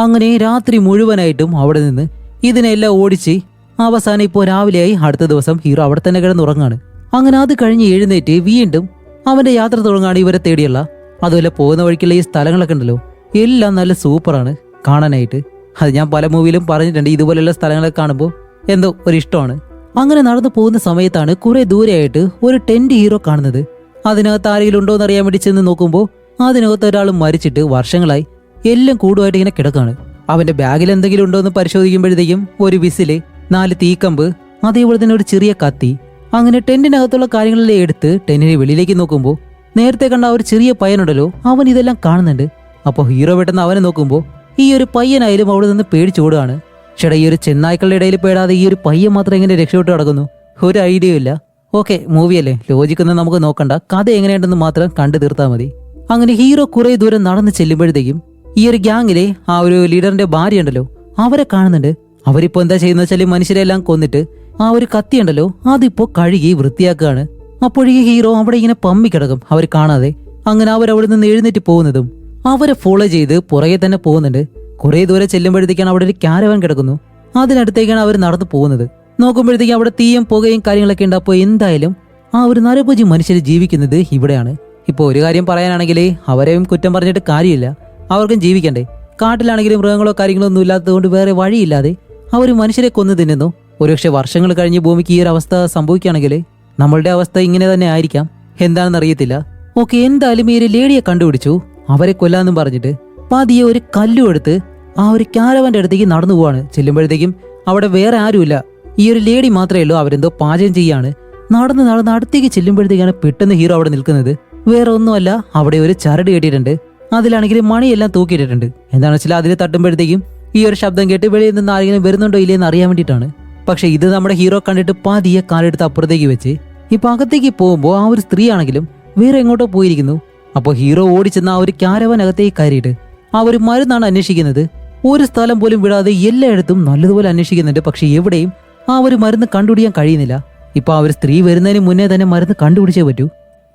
അങ്ങനെ രാത്രി മുഴുവനായിട്ടും അവിടെ നിന്ന് ഇതിനെല്ലാം ഓടിച്ച് അവസാനം ഇപ്പോൾ രാവിലെയായി. അടുത്ത ദിവസം ഹീറോ അവിടെ തന്നെ കിടന്നുറങ്ങാണ്. അങ്ങനെ അത് കഴിഞ്ഞ് എഴുന്നേറ്റ് വീണ്ടും അവന്റെ യാത്ര തുടങ്ങാണ് ഇവരെ തേടിയുള്ള. അതുപോലെ പോകുന്ന വഴിക്കുള്ള ഈ സ്ഥലങ്ങളൊക്കെ ഉണ്ടല്ലോ, എല്ലാം നല്ല സൂപ്പറാണ് കാണാനായിട്ട്. അത് ഞാൻ പല മൂവിയിലും പറഞ്ഞിട്ടുണ്ട്, ഇതുപോലെയുള്ള സ്ഥലങ്ങളൊക്കെ കാണുമ്പോൾ എന്തോ ഒരു ഇഷ്ടമാണ്. അങ്ങനെ നടന്നു പോകുന്ന സമയത്താണ് കുറെ ദൂരെയായിട്ട് ഒരു ടെന്റ് ഹീറോ കാണുന്നത്. അതിനകത്ത് ആരെങ്കിലും ഉണ്ടോ എന്നറിയാൻ വേണ്ടി ചെന്ന് നോക്കുമ്പോൾ അതിനകത്ത് ഒരാൾ മരിച്ചിട്ട് വർഷങ്ങളായി എല്ലാം കൂടുമായിട്ട് ഇങ്ങനെ കിടക്കാണ്. അവന്റെ ബാഗിൽ എന്തെങ്കിലും ഉണ്ടോ എന്ന് പരിശോധിക്കുമ്പോഴത്തേക്കും ഒരു വിസില്, 4 തീക്കമ്പ്, അതേപോലെ തന്നെ ഒരു ചെറിയ കത്തി. അങ്ങനെ ടെന്റിനകത്തുള്ള കാര്യങ്ങളെല്ലാം എടുത്ത് ടെന്റിന് വെളിയിലേക്ക് നോക്കുമ്പോൾ നേരത്തെ കണ്ട ആ ഒരു ചെറിയ പയ്യനുണ്ടല്ലോ, അവൻ ഇതെല്ലാം കാണുന്നുണ്ട്. അപ്പോൾ ഹീറോ പെട്ടെന്ന് അവനെ നോക്കുമ്പോൾ ഈ ഒരു പയ്യനായാലും അവിടെ നിന്ന് പേടിച്ചോടുകയാണ്. ചേട്ടാ, ഈ ഒരു ചെന്നായ്ക്കളുടെ ഇടയിൽ പേടാതെ ഈ ഒരു പയ്യൻ മാത്രം എങ്ങനെ രക്ഷപ്പെട്ട് കിടക്കുന്നു? ഒരു ഐഡിയ ഇല്ല. ഓക്കെ, മൂവിയല്ലേ, ലോജിക്കൊന്നും നമുക്ക് നോക്കണ്ട, കഥ എങ്ങനെയുണ്ടെന്ന് മാത്രം കണ്ടു തീർത്താൽ മതി. അങ്ങനെ ഹീറോ കുറെ ദൂരം നടന്ന് ചെല്ലുമ്പോഴത്തേക്കും ഈ ഒരു ഗ്യാങ്ങിലെ ആ ഒരു ലീഡറിന്റെ ഭാര്യ ഉണ്ടല്ലോ, അവരെ കാണുന്നുണ്ട്. അവരിപ്പോ എന്താ ചെയ്യുന്ന വെച്ചാൽ മനുഷ്യരെല്ലാം കൊന്നിട്ട് ആ ഒരു കത്തി ഉണ്ടല്ലോ അതിപ്പോ കഴുകി വൃത്തിയാക്കുകയാണ്. അപ്പോഴേക്ക് ഹീറോ അവിടെ ഇങ്ങനെ പമ്മി കിടക്കും അവർ കാണാതെ. അങ്ങനെ അവരവിടെ നിന്ന് എഴുന്നേറ്റ് പോകുന്നതും അവരെ ഫോളോ ചെയ്ത് പുറകെ തന്നെ പോകുന്നുണ്ട്. കുറെ ദൂരെ ചെല്ലുമ്പോഴത്തേക്കാണ് അവിടെ ഒരു ക്യാരവാൻ കിടക്കുന്നു. അതിനടുത്തേക്കാണ് അവർ നടന്നു പോകുന്നത്. നോക്കുമ്പോഴത്തേക്കും അവിടെ തീയും പുകയും കാര്യങ്ങളൊക്കെ ഉണ്ട്. അപ്പോൾ എന്തായാലും ആ ഒരു നരഭോജി മനുഷ്യർ ജീവിക്കുന്നത് ഇവിടെയാണ്. ഇപ്പോൾ ഒരു കാര്യം പറയാനാണെങ്കിൽ അവരെയും കുറ്റം പറഞ്ഞിട്ട് കാര്യമില്ല, അവർക്കും ജീവിക്കണ്ടേ. കാട്ടിലാണെങ്കിലും മൃഗങ്ങളോ കാര്യങ്ങളോ ഒന്നും ഇല്ലാത്തതുകൊണ്ട് വേറെ വഴിയില്ലാതെ അവർ മനുഷ്യരെ കൊന്നു തിന്നുന്നു. ഒരുപക്ഷെ വർഷങ്ങൾ കഴിഞ്ഞ് ഭൂമിക്ക് ഈ ഒരു അവസ്ഥ സംഭവിക്കുകയാണെങ്കിൽ നമ്മളുടെ അവസ്ഥ ഇങ്ങനെ തന്നെ ആയിരിക്കാം, എന്താണെന്ന് അറിയത്തില്ല. ഓക്കെ, എന്തായാലും ഈ ഒരു ലേഡിയെ കണ്ടുപിടിച്ചു. അവരെ കൊല്ലാന്നും പറഞ്ഞിട്ട് പതിയെ ഒരു കല്ലും എടുത്ത് ആ ഒരു ക്യാരവന്റെ അടുത്തേക്ക് നടന്നു പോവാണ്. ചെല്ലുമ്പോഴത്തേക്കും അവിടെ വേറെ ആരുമില്ല, ഈ ഒരു ലേഡി മാത്രമേ ഉള്ളൂ. അവരെന്തോ പാചകം ചെയ്യാണ്. നടന്ന് അടുത്തേക്ക് ചെല്ലുമ്പോഴത്തേക്കാണ് പെട്ടെന്ന് ഹീറോ അവിടെ നിൽക്കുന്നത്. വേറെ ഒന്നുമല്ല, അവിടെ ഒരു ചരട് കെട്ടിയിട്ടുണ്ട്. അതിലാണെങ്കിൽ മണിയെല്ലാം തൂക്കിയിട്ടിട്ടുണ്ട്. എന്താണെന്ന് വെച്ചാൽ അതിൽ തട്ടുമ്പോഴത്തേക്കും ഈ ഒരു ശബ്ദം കേട്ട് വെളിയിൽ നിന്ന് ആരെങ്കിലും വരുന്നുണ്ടോ ഇല്ലയെന്ന് അറിയാൻ വേണ്ടിയിട്ടാണ്. പക്ഷെ ഇത് നമ്മുടെ ഹീറോ കണ്ടിട്ട് പതിയെ കാലെടുത്ത് അപ്പുറത്തേക്ക് വെച്ച് ഇപ്പൊ അകത്തേക്ക് പോകുമ്പോൾ ആ ഒരു സ്ത്രീ ആണെങ്കിലും വേറെ എങ്ങോട്ടോ പോയിരിക്കുന്നു. അപ്പോൾ ഹീറോ ഓടിച്ചെന്ന് ആ ഒരു ക്യാരവനകത്തേക്ക് കയറിയിട്ട് ആ ഒരു മരുന്നാണ് അന്വേഷിക്കുന്നത്. ഒരു സ്ഥലം പോലും വിടാതെ എല്ലായിടത്തും നല്ലതുപോലെ അന്വേഷിക്കുന്നുണ്ട്. പക്ഷെ എവിടെയും ആ ഒരു മരുന്ന് കണ്ടുപിടിക്കാൻ കഴിയുന്നില്ല. ഇപ്പൊ ആ ഒരു സ്ത്രീ വരുന്നതിന് മുന്നേ തന്നെ മരുന്ന് കണ്ടുപിടിച്ചേ പറ്റൂ.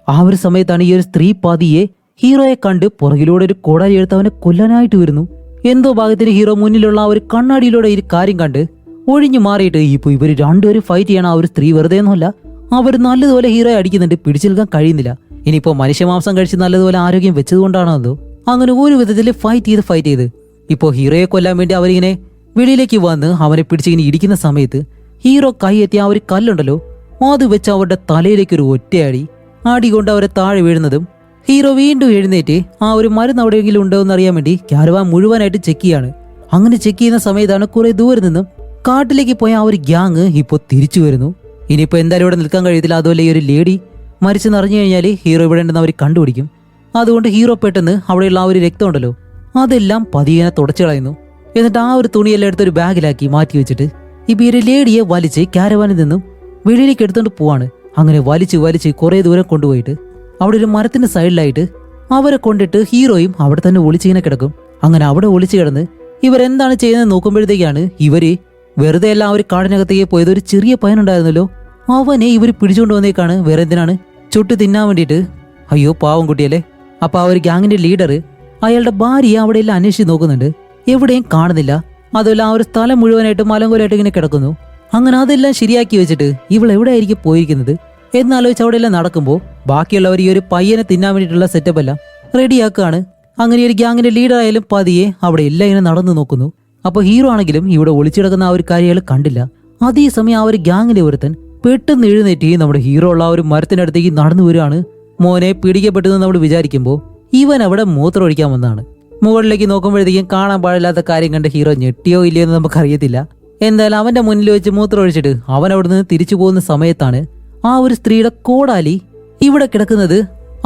ആ ഒരു സമയത്താണ് ഈ ഒരു സ്ത്രീ പതിയെ ഹീറോയെ കണ്ട് പുറകിലൂടെ ഒരു കോടാലി എടുത്ത് അവനെ കൊല്ലാനായിട്ട് വരുന്നു. എന്തോ ഭാഗത്തിന് ഹീറോ മുന്നിലുള്ള ആ ഒരു കണ്ണാടിയിലൂടെ ഈ കാര്യം കണ്ട് ഒഴിഞ്ഞു മാറിയിട്ട് ഇപ്പൊ ഇവർ രണ്ടുപേരും ഫൈറ്റ് ചെയ്യണം. ആ ഒരു സ്ത്രീ വെറുതെ ഒന്നുമല്ല, അവർ നല്ലതുപോലെ ഹീറോയെ അടിക്കുന്നുണ്ട്. പിടിച്ചെടുക്കാൻ കഴിയുന്നില്ല. ഇനിയിപ്പോ മനുഷ്യമാംസം കഴിച്ച് നല്ലതുപോലെ ആരോഗ്യം വെച്ചതുകൊണ്ടാണോ എന്തോ അങ്ങനെ ഒരു വിധത്തിൽ ഫൈറ്റ് ചെയ്ത് ഇപ്പോ ഹീറോയെ കൊല്ലാൻ വേണ്ടി അവരിങ്ങനെ വെളിയിലേക്ക് വന്ന് അവനെ പിടിച്ചിങ്ങനെ ഇടിക്കുന്ന സമയത്ത് ഹീറോ കൈ എത്തിയ ആ ഒരു കല്ലുണ്ടല്ലോ അത് വെച്ച് അവരുടെ തലയിലേക്ക് ഒരു ഒറ്റയടി കൊണ്ട് അവരെ താഴെ വീഴുന്നതും ഹീറോ വീണ്ടും എഴുന്നേറ്റ് ആ ഒരു മരുന്ന് എവിടെയെങ്കിലും ഉണ്ടോ എന്ന് അറിയാൻ വേണ്ടി ക്യാരവാൻ മുഴുവനായിട്ട് ചെക്ക് ചെയ്യാണ്. അങ്ങനെ ചെക്ക് ചെയ്യുന്ന സമയത്താണ് കുറെ ദൂരെ നിന്നും കാട്ടിലേക്ക് പോയ ആ ഒരു ഗ്യാങ് ഇപ്പോൾ തിരിച്ചു വരുന്നു. ഇനിയിപ്പോൾ എന്തായാലും ഇവിടെ നിൽക്കാൻ കഴിയത്തില്ല. അതുപോലെ ഈ ഒരു ലേഡി മരിച്ചെന്ന് അറിഞ്ഞു കഴിഞ്ഞാൽ ഹീറോ ഇവിടെ ഉണ്ടെന്ന് അവർ കണ്ടുപിടിക്കും. അതുകൊണ്ട് ഹീറോ പെട്ടെന്ന് അവിടെയുള്ള ആ ഒരു രക്തം ഉണ്ടല്ലോ അതെല്ലാം പതിയെ തുടച്ചു കളയുന്നു. എന്നിട്ട് ആ ഒരു തുണിയെല്ലാം എടുത്തൊരു ബാഗിലാക്കി മാറ്റി വെച്ചിട്ട് ഇപ്പൊ ഈ ഒരു ലേഡിയെ വലിച്ച് ക്യാരവാനിൽ നിന്നും വെളിയിലേക്ക് എടുത്തോണ്ട് പോവാണ്. അങ്ങനെ വലിച്ച് കുറെ ദൂരം കൊണ്ടുപോയിട്ട് അവിടെ ഒരു മരത്തിന്റെ സൈഡിലായിട്ട് അവരെ കൊണ്ടിട്ട് ഹീറോയും അവിടെ തന്നെ ഒളിച്ചിങ്ങനെ കിടക്കും. അങ്ങനെ അവിടെ ഒളിച്ചു കിടന്ന് ഇവരെന്താണ് ചെയ്യുന്നത് നോക്കുമ്പോഴത്തേക്കാണ് ഇവര് വെറുതെ എല്ലാം ഒരു കാടിനകത്തേക്ക് പോയത്. ഒരു ചെറിയ പയ്യനുണ്ടായിരുന്നല്ലോ, അവനെ ഇവർ പിടിച്ചുകൊണ്ട് വന്നേക്കാണ്. വേറെ എന്തിനാണ്? ചുട്ട് തിന്നാൻ വേണ്ടിയിട്ട്. അയ്യോ പാവം കുട്ടിയല്ലേ. അപ്പൊ ആ ഒരു ഗ്യാങ്ങിന്റെ ലീഡർ അയാളുടെ ഭാര്യയെ അവിടെ എല്ലാം അന്വേഷിച്ച് നോക്കുന്നുണ്ട്, എവിടെയും കാണുന്നില്ല. അതുപോലെ ആ ഒരു സ്ഥലം മുഴുവനായിട്ട് മലങ്കോലായിട്ട് ഇങ്ങനെ കിടക്കുന്നു. അങ്ങനെ അതെല്ലാം ശരിയാക്കി വെച്ചിട്ട് ഇവൾ എവിടെയായിരിക്കും പോയിരിക്കുന്നത് എന്നാലോചിച്ച് അവിടെ എല്ലാം നടക്കുമ്പോൾ ബാക്കിയുള്ളവർ ഈ ഒരു പയ്യനെ തിന്നാൻ വേണ്ടിയിട്ടുള്ള സെറ്റപ്പ് എല്ലാം റെഡിയാക്കുകയാണ്. അങ്ങനെ ഒരു ഗ്യാങ്ങിന്റെ ലീഡർ ആയാലും പതിയെ അവിടെ എല്ലാം ഇങ്ങനെ നടന്നു നോക്കുന്നു. അപ്പൊ ഹീറോ ആണെങ്കിലും ഇവിടെ ഒളിച്ചിടക്കുന്ന ആ ഒരു കാര്യങ്ങൾ കണ്ടില്ല. അതേസമയം ആ ഒരു ഗ്യാങ്ങിലെ ഒരുത്തൻ പെട്ടെന്ന് എഴുന്നേറ്റ് നമ്മുടെ ഹീറോ ഉള്ള ആ ഒരു മരത്തിനടുത്തേക്ക് നടന്നു വരികയാണ്. മോനെ പിടിക്കപ്പെട്ടെന്ന് നമ്മൾ വിചാരിക്കുമ്പോൾ ഇവൻ അവിടെ മൂത്രമൊഴിക്കാൻ വന്നതാണ്. മുകളിലേക്ക് നോക്കുമ്പോഴത്തേക്കും കാണാൻ പാടില്ലാത്ത കാര്യം കണ്ട് ഹീറോ ഞെട്ടിയോ ഇല്ലയോ എന്ന് നമുക്കറിയത്തില്ല. എന്തായാലും അവന്റെ മുന്നിൽ വെച്ച് മൂത്രമൊഴിച്ചിട്ട് അവൻ അവിടെ നിന്ന് തിരിച്ചു പോകുന്ന സമയത്താണ് ആ ഒരു സ്ത്രീയുടെ കോടാലി ഇവിടെ കിടക്കുന്നത്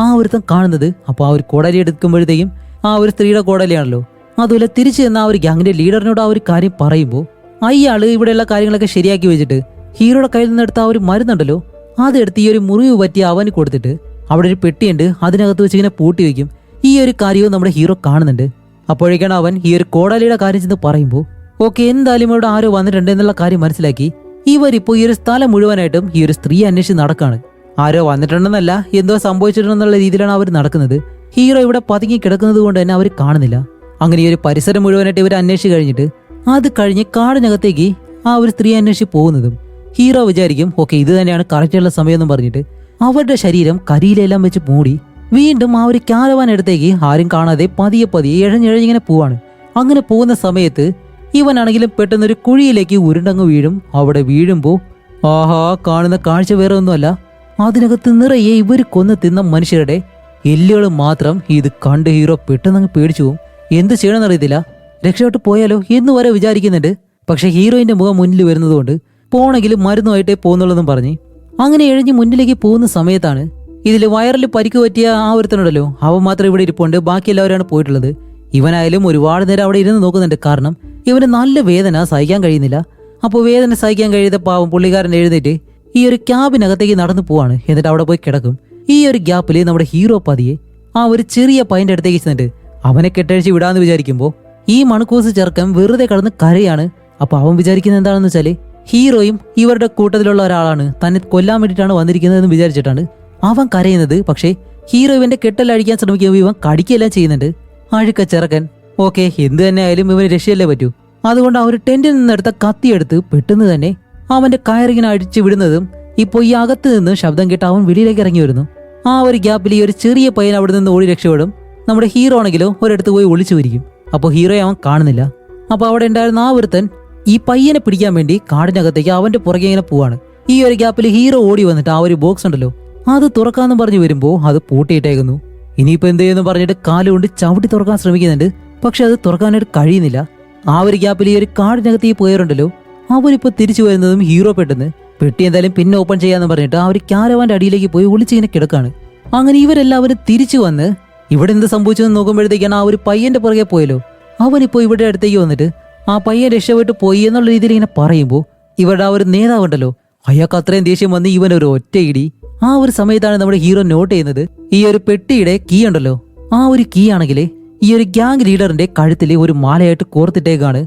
ആ ഒരുത്തൻ കാണുന്നത്. അപ്പൊ ആ ഒരു കോടാലി എടുക്കുമ്പോഴത്തേക്കും ആ ഒരു സ്ത്രീയുടെ കോടാലിയാണല്ലോ. അതുപോലെ തിരിച്ചു ചെന്ന ആ ഒരു ഗ്യാങ്ങിന്റെ ലീഡറിനോട് ആ ഒരു കാര്യം പറയുമ്പോൾ അയാള് ഇവിടെയുള്ള കാര്യങ്ങളൊക്കെ ശരിയാക്കി വെച്ചിട്ട് ഹീറോയുടെ കയ്യിൽ നിന്നെടുത്ത ആ ഒരു മരുന്നുണ്ടല്ലോ അതെടുത്ത് ഈ ഒരു മുറിവ് പറ്റി അവന് കൊടുത്തിട്ട് അവിടെ ഒരു പെട്ടിയുണ്ട്, അതിനകത്ത് വെച്ച് ഇങ്ങനെ പൂട്ടി വെക്കും. ഈ ഒരു കാര്യവും നമ്മുടെ ഹീറോ കാണുന്നുണ്ട്. അപ്പോഴേക്കാണ് അവൻ ഈ ഒരു കോടാലിയുടെ കാര്യം ചെന്ന് പറയുമ്പോൾ ഓക്കെ എന്തായാലും ഇവിടെ ആരോ വന്നിട്ടുണ്ട് എന്നുള്ള കാര്യം മനസ്സിലാക്കി ഇവരിപ്പോ ഈ ഒരു സ്ഥലം മുഴുവനായിട്ടും ഈ ഒരു സ്ത്രീ അന്വേഷിച്ച് നടക്കാണ്. ആരോ വന്നിട്ടുണ്ടെന്നല്ല, എന്തോ സംഭവിച്ചിട്ടുണ്ടെന്നുള്ള രീതിയിലാണ് അവർ നടക്കുന്നത്. ഹീറോ ഇവിടെ പതുങ്ങി കിടക്കുന്നത് കൊണ്ട് തന്നെ അവർ കാണുന്നില്ല. അങ്ങനെ ഈ ഒരു പരിസരം മുഴുവനായിട്ട് ഇവർ അന്വേഷിച്ച് കഴിഞ്ഞിട്ട് അത് കഴിഞ്ഞ് കാടിനകത്തേക്ക് ആ ഒരു സ്ത്രീ അന്വേഷിച്ച് പോകുന്നതും ഹീറോ വിചാരിക്കും ഓക്കെ ഇത് തന്നെയാണ് കറക്റ്റുള്ള സമയം എന്ന് പറഞ്ഞിട്ട് അവരുടെ ശരീരം കരിയിലെല്ലാം വെച്ച് മൂടി വീണ്ടും ആ ഒരു ക്യാരവാൻ അടുത്തേക്ക് ആരും കാണാതെ പതിയെ പതിയെ ഇഴഞ്ഞിഴഞ്ഞിങ്ങനെ പോവാണ്. അങ്ങനെ പോകുന്ന സമയത്ത് ഇവനാണെങ്കിലും പെട്ടെന്നൊരു കുഴിയിലേക്ക് ഉരുണ്ടങ്ങ് വീഴും. അവിടെ വീഴുമ്പോ ആഹാ കാണുന്ന കാഴ്ച വേറെ ഒന്നുമല്ല, അതിനകത്ത് നിറയെ ഇവർ കൊന്നു തിന്ന മനുഷ്യരുടെ എല്ലുകൾ മാത്രം. ഇത് കണ്ട് ഹീറോ പെട്ടെന്നങ്ങ് പേടിച്ചു പോകും. എന്ത് ചെയ്യണമെന്നറിയത്തില്ല, രക്ഷപ്പെട്ട് പോയാലോ എന്ന് വരെ വിചാരിക്കുന്നുണ്ട്. പക്ഷെ ഹീറോയിന്റെ മുഖം മുന്നിൽ വരുന്നതുകൊണ്ട് പോണെങ്കിൽ മരുന്നുമായിട്ടേ പോകുന്നുള്ളതെന്നും പറഞ്ഞ് അങ്ങനെ എഴിഞ്ഞ് മുന്നിലേക്ക് പോകുന്ന സമയത്താണ് ഇതിൽ വയറിൽ പരിക്ക് പറ്റിയ ആ ഒരുത്തനുണ്ടല്ലോ, അവൻ മാത്രം ഇവിടെ ഇരിപ്പുണ്ട്, ബാക്കി എല്ലാവരാണ് പോയിട്ടുള്ളത്. ഇവനായാലും ഒരുപാട് നേരം അവിടെ ഇരുന്ന് നോക്കുന്നുണ്ട്. കാരണം ഇവന് നല്ല വേദന സഹിക്കാൻ കഴിയുന്നില്ല. അപ്പോൾ വേദന സഹിക്കാൻ കഴിയാത്ത പാവം പുള്ളിക്കാരൻ എഴുന്നേറ്റ് ഈ ഒരു ക്യാബിനകത്തേക്ക് നടന്നു പോവാണ്. എന്നിട്ട് അവിടെ പോയി കിടക്കും. ഈ ഒരു ഗ്യാപ്പിൽ നമ്മുടെ ഹീറോ പതിയെ ആ ഒരു ചെറിയ പയ്യന്റെ അടുത്തേക്ക് ചെന്നിട്ട് അവനെ കെട്ടഴിച്ച് വിടാന്ന് വിചാരിക്കുമ്പോൾ ഈ മണക്കൂസ് ചെറുക്കൻ വെറുതെ കടന്ന് കരയാണ്. അപ്പൊ അവൻ വിചാരിക്കുന്നത് എന്താണെന്ന് വെച്ചാല് ഹീറോയും ഇവരുടെ കൂട്ടത്തിലുള്ള ഒരാളാണ്, തന്നെ കൊല്ലാൻ വേണ്ടിയിട്ടാണ് വന്നിരിക്കുന്നതെന്ന് വിചാരിച്ചിട്ടാണ് അവൻ കരയുന്നത്. പക്ഷേ ഹീറോ ഇവന്റെ കെട്ടലഴിക്കാൻ ശ്രമിക്കുമ്പോൾ ഇവൻ കടിക്കുകയെല്ലാം ചെയ്യുന്നുണ്ട്. അഴുക്ക ചെറുക്കൻ. ഓക്കെ എന്ത് തന്നെ ആയാലും ഇവന് രക്ഷയല്ലേ പറ്റൂ. അതുകൊണ്ട് ആ ഒരു ടെന്റിൽ നിന്നെടുത്ത കത്തിയെടുത്ത് പെട്ടെന്ന് തന്നെ അവന്റെ കയറിങ്ങനെ അടിച്ചു വിടുന്നതും ഇപ്പോൾ ഈ അകത്ത് നിന്ന് ശബ്ദം കേട്ട് അവൻ വെളിയിലേക്ക് ഇറങ്ങി വരുന്നു. ആ ഒരു ഗ്യാപ്പിൽ ഈ ഒരു ചെറിയ പയ്യൻ അവിടെ നിന്ന് ഓടി രക്ഷപ്പെടും. നമ്മുടെ ഹീറോ ആണെങ്കിലോ ഒരിടത്ത് പോയി ഒളിച്ചു വരിക്കും. അപ്പോൾ ഹീറോയെ അവൻ കാണുന്നില്ല. അപ്പൊ അവിടെ ഉണ്ടായിരുന്ന ആ ഒരുത്തൻ ഈ പയ്യനെ പിടിക്കാൻ വേണ്ടി കാടിനകത്തേക്ക് അവന്റെ പുറകെ ഇങ്ങനെ പോവാണ്. ഈ ഒരു ഗ്യാപ്പിൽ ഹീറോ ഓടി വന്നിട്ട് ആ ഒരു ബോക്സ് ഉണ്ടല്ലോ അത് തുറക്കാന്ന് പറഞ്ഞു വരുമ്പോ അത് പൂട്ടിയിട്ടേക്കുന്നു. ഇനിയിപ്പോ എന്ത് ചെയ്യുന്നു പറഞ്ഞിട്ട് കാലുകൊണ്ട് ചവിട്ടി തുറക്കാൻ ശ്രമിക്കുന്നുണ്ട്. പക്ഷെ അത് തുറക്കാനായിട്ട് കഴിയുന്നില്ല. ആ ഒരു ഗ്യാപ്പിൽ ഈ ഒരു കാടിനകത്തേക്ക് പോയവരുണ്ടല്ലോ അവരിപ്പോ തിരിച്ചു വരുന്നതും ഹീറോ പെട്ടി എന്തായാലും പിന്നെ ഓപ്പൺ ചെയ്യാന്ന് പറഞ്ഞിട്ട് ആ ഒരു ക്യാരവാന്റെ അടിയിലേക്ക് പോയി ഒളിച്ചിങ്ങനെ കിടക്കാണ്. അങ്ങനെ ഇവരെല്ലാവരും തിരിച്ചു വന്ന് ഇവിടെ എന്ത് സംഭവിച്ചെന്ന് നോക്കുമ്പോഴത്തേക്കാണ് ആ ഒരു പയ്യന്റെ പുറകെ പോയല്ലോ. അവനിപ്പോ ഇവിടെ അടുത്തേക്ക് വന്നിട്ട് ആ പയ്യൻ രക്ഷപ്പെട്ട് പോയി എന്നുള്ള രീതിയിൽ ഇങ്ങനെ പറയുമ്പോൾ ഇവരുടെ ആ ഒരു നേതാവുണ്ടല്ലോ അയാൾക്ക് അത്രയും ദേഷ്യം വന്ന് ഇവനൊരു ഒറ്റയിടി. ആ ഒരു സമയത്താണ് നമ്മുടെ ഹീറോ നോട്ട് ചെയ്യുന്നത് ഈ ഒരു പെട്ടിയുടെ കീ ഉണ്ടല്ലോ, ആ ഒരു കീ ആണെങ്കിലേ ഈ ഒരു ഗ്യാങ് ലീഡറിന്റെ കഴുത്തിലെ ഒരു മാലയായിട്ട് കോർത്തിട്ടേക്കാണ്.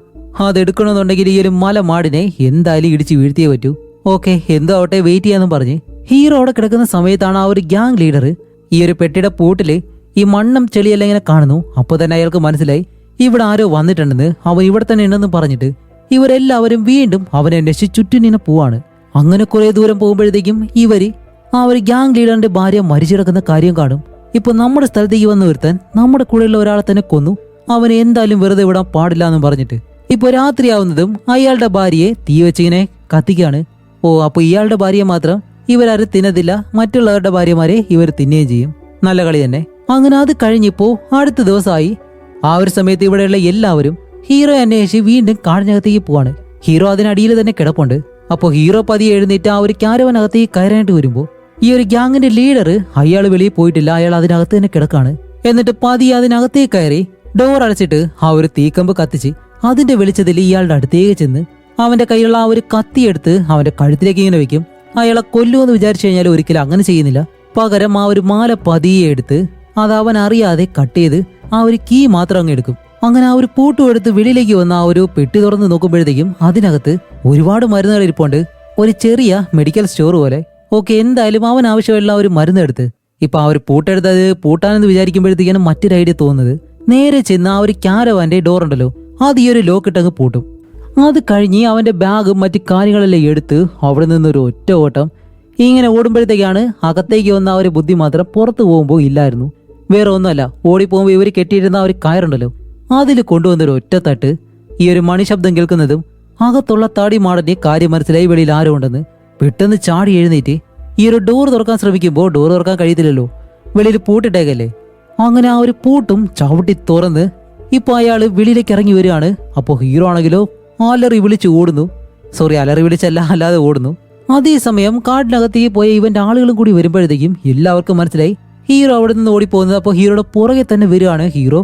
അതെടുക്കണമെന്നുണ്ടെങ്കിൽ ഈ ഒരു മലമാടിനെ എന്തായാലും ഇടിച്ച് വീഴ്ത്തിയേ പറ്റൂ. ഓക്കെ എന്താവട്ടെ വെയിറ്റ് ചെയ്യാന്നും പറഞ്ഞ് ഹീറോ അവിടെ കിടക്കുന്ന സമയത്താണ് ആ ഒരു ഗ്യാങ് ലീഡർ ഈ ഒരു പെട്ടിയുടെ പൂട്ടില് ഈ മണ്ണും ചെളിയെല്ലാം ഇങ്ങനെ കാണുന്നു. അപ്പോൾ തന്നെ അയാൾക്ക് മനസ്സിലായി ഇവിടെ ആരോ വന്നിട്ടുണ്ടെന്ന്. അവൻ ഇവിടെ തന്നെ ഉണ്ടെന്ന് പറഞ്ഞിട്ട് ഇവരെല്ലാവരും വീണ്ടും അവനെ അന്വേഷിച്ച് ചുറ്റിനിങ്ങനെ പോവാണ്. അങ്ങനെ കുറെ ദൂരം പോകുമ്പോഴത്തേക്കും ഇവര് ആ ഒരു ഗ്യാങ് ലീഡറിന്റെ ഭാര്യ മരിച്ചു കിടക്കുന്ന കാര്യം കാണും. ഇപ്പൊ നമ്മുടെ സ്ഥലത്തേക്ക് വന്ന് വരുത്താൻ നമ്മുടെ കൂടെയുള്ള ഒരാളെ തന്നെ കൊന്നു. അവനെ എന്തായാലും വെറുതെ വിടാൻ പാടില്ല എന്ന് പറഞ്ഞിട്ട് ഇപ്പൊ രാത്രിയാവുന്നതും അയാളുടെ ഭാര്യയെ തീ വെച്ചിങ്ങനെ കത്തിക്കാണ്. ഓ അപ്പൊ ഇയാളുടെ ഭാര്യയെ മാത്രം ഇവരാരും തിന്നതില്ല, മറ്റുള്ളവരുടെ ഭാര്യമാരെ ഇവർ തിന്നുകയും ചെയ്യും. നല്ല കളി തന്നെ. അങ്ങനെ അത് കഴിഞ്ഞപ്പോ അടുത്ത ദിവസമായി. ആ ഒരു സമയത്ത് ഇവിടെയുള്ള എല്ലാവരും ഹീറോ അന്വേഷിച്ച് വീണ്ടും കാടിനകത്തേക്ക് പോവാണ്. ഹീറോ അതിനടിയിൽ തന്നെ കിടപ്പുണ്ട്. അപ്പൊ ഹീറോ പതിയെ എഴുന്നേറ്റ് ആ ഒരു ക്യാരവനകത്തേക്ക് കയറാനായിട്ട് വരുമ്പോ ഈ ഒരു ഗ്യാങ്ങിന്റെ ലീഡർ അയാൾ വെളിയിൽ പോയിട്ടില്ല, അയാൾ അതിനകത്ത് തന്നെ കിടക്കാണ്. എന്നിട്ട് പതിയെ അതിനകത്തേക്ക് കയറി ഡോർ അടച്ചിട്ട് ആ ഒരു തീക്കമ്പ് കത്തിച്ച് അതിന്റെ വെളിച്ചത്തിൽ ഇയാളുടെ അടുത്തേക്ക് ചെന്ന് അവന്റെ കയ്യിലുള്ള ആ ഒരു കത്തിയെടുത്ത് അവന്റെ കഴുത്തിലേക്ക് ഇങ്ങനെ വെക്കും. അയാളെ കൊല്ലുമെന്ന് വിചാരിച്ചു കഴിഞ്ഞാൽ ഒരിക്കലും അങ്ങനെ ചെയ്യുന്നില്ല. പകരം ആ ഒരു മാല പതിയെ എടുത്ത് അത് അവൻ അറിയാതെ കട്ട് ചെയ്ത് ആ ഒരു കീ മാത്രം അങ്ങ് എടുക്കും. അങ്ങനെ ആ ഒരു പൂട്ടും എടുത്ത് വെളിയിലേക്ക് വന്ന ആ ഒരു പെട്ടി തുറന്ന് നോക്കുമ്പോഴത്തേക്കും അതിനകത്ത് ഒരുപാട് മരുന്നുകൾ ഇരിപ്പുണ്ട്. ഒരു ചെറിയ മെഡിക്കൽ സ്റ്റോർ പോലെ. ഓക്കെ എന്തായാലും അവൻ ആവശ്യമുള്ള ഒരു മരുന്നെടുത്ത് ഇപ്പൊ ആ ഒരു പൂട്ടെടുത്തത് പൂട്ടാനെന്ന് വിചാരിക്കുമ്പോഴത്തേക്കാണ് മറ്റൊരു ഐഡിയ തോന്നുന്നത്. നേരെ ചെന്ന് ആ ഒരു ക്യാരവാന്റെ ഡോർ ഉണ്ടല്ലോ അത് ഈ ഒരു ലോക്ക് ഇട്ടങ്ങ് പൂട്ടും. അത് കഴിഞ്ഞ് അവന്റെ ബാഗും മറ്റു കാര്യങ്ങളെല്ലാം എടുത്ത് അവിടെ നിന്നൊരു ഒറ്റ ഓട്ടം. ഇങ്ങനെ ഓടുമ്പോഴത്തേക്കാണ് അകത്തേക്ക് വന്ന ആ ഒരു ബുദ്ധി മാത്രം പുറത്തു പോകുമ്പോൾ ഇല്ലായിരുന്നു. വേറെ ഒന്നുമല്ല, ഓടിപ്പോകുമ്പോൾ ഇവർ കെട്ടിയിരുന്ന ആ ഒരു കയറുണ്ടല്ലോ അതിൽ കൊണ്ടുവന്നൊരു ഒറ്റ തട്ട്. ഈ ഒരു മണിശബ്ദം കേൾക്കുന്നതും അകത്തുള്ള താടി മാടന്റെ കാര്യം മനസ്സിലായി വെളിയിൽ ആരോ ഉണ്ടെന്ന്. പെട്ടെന്ന് ചാടി എഴുന്നേറ്റ് ഈ ഒരു ഡോർ തുറക്കാൻ ശ്രമിക്കുമ്പോൾ ഡോർ തുറക്കാൻ കഴിയത്തില്ലല്ലോ, വെളിയിൽ പൂട്ടിട്ടേക്കല്ലേ. അങ്ങനെ ആ ഒരു പൂട്ടും ചവിട്ടി തുറന്ന് ഇപ്പൊ അയാള് വെളിയിലേക്ക് ഇറങ്ങി വരികയാണ്. അപ്പോൾ ഹീറോ ആണെങ്കിലോ അലറി വിളിച്ച് ഓടുന്നു. അലറി വിളിച്ചല്ല, അല്ലാതെ ഓടുന്നു. അതേസമയം കാടിനകത്തേക്ക് പോയ ഇവന്റെ ആളുകളും കൂടി വരുമ്പോഴത്തേക്കും എല്ലാവർക്കും മനസ്സിലായി ഹീറോ അവിടെ നിന്ന് ഓടിപ്പോകുന്നത്. അപ്പോൾ ഹീറോയുടെ പുറകെ തന്നെ വരികയാണ്. ഹീറോ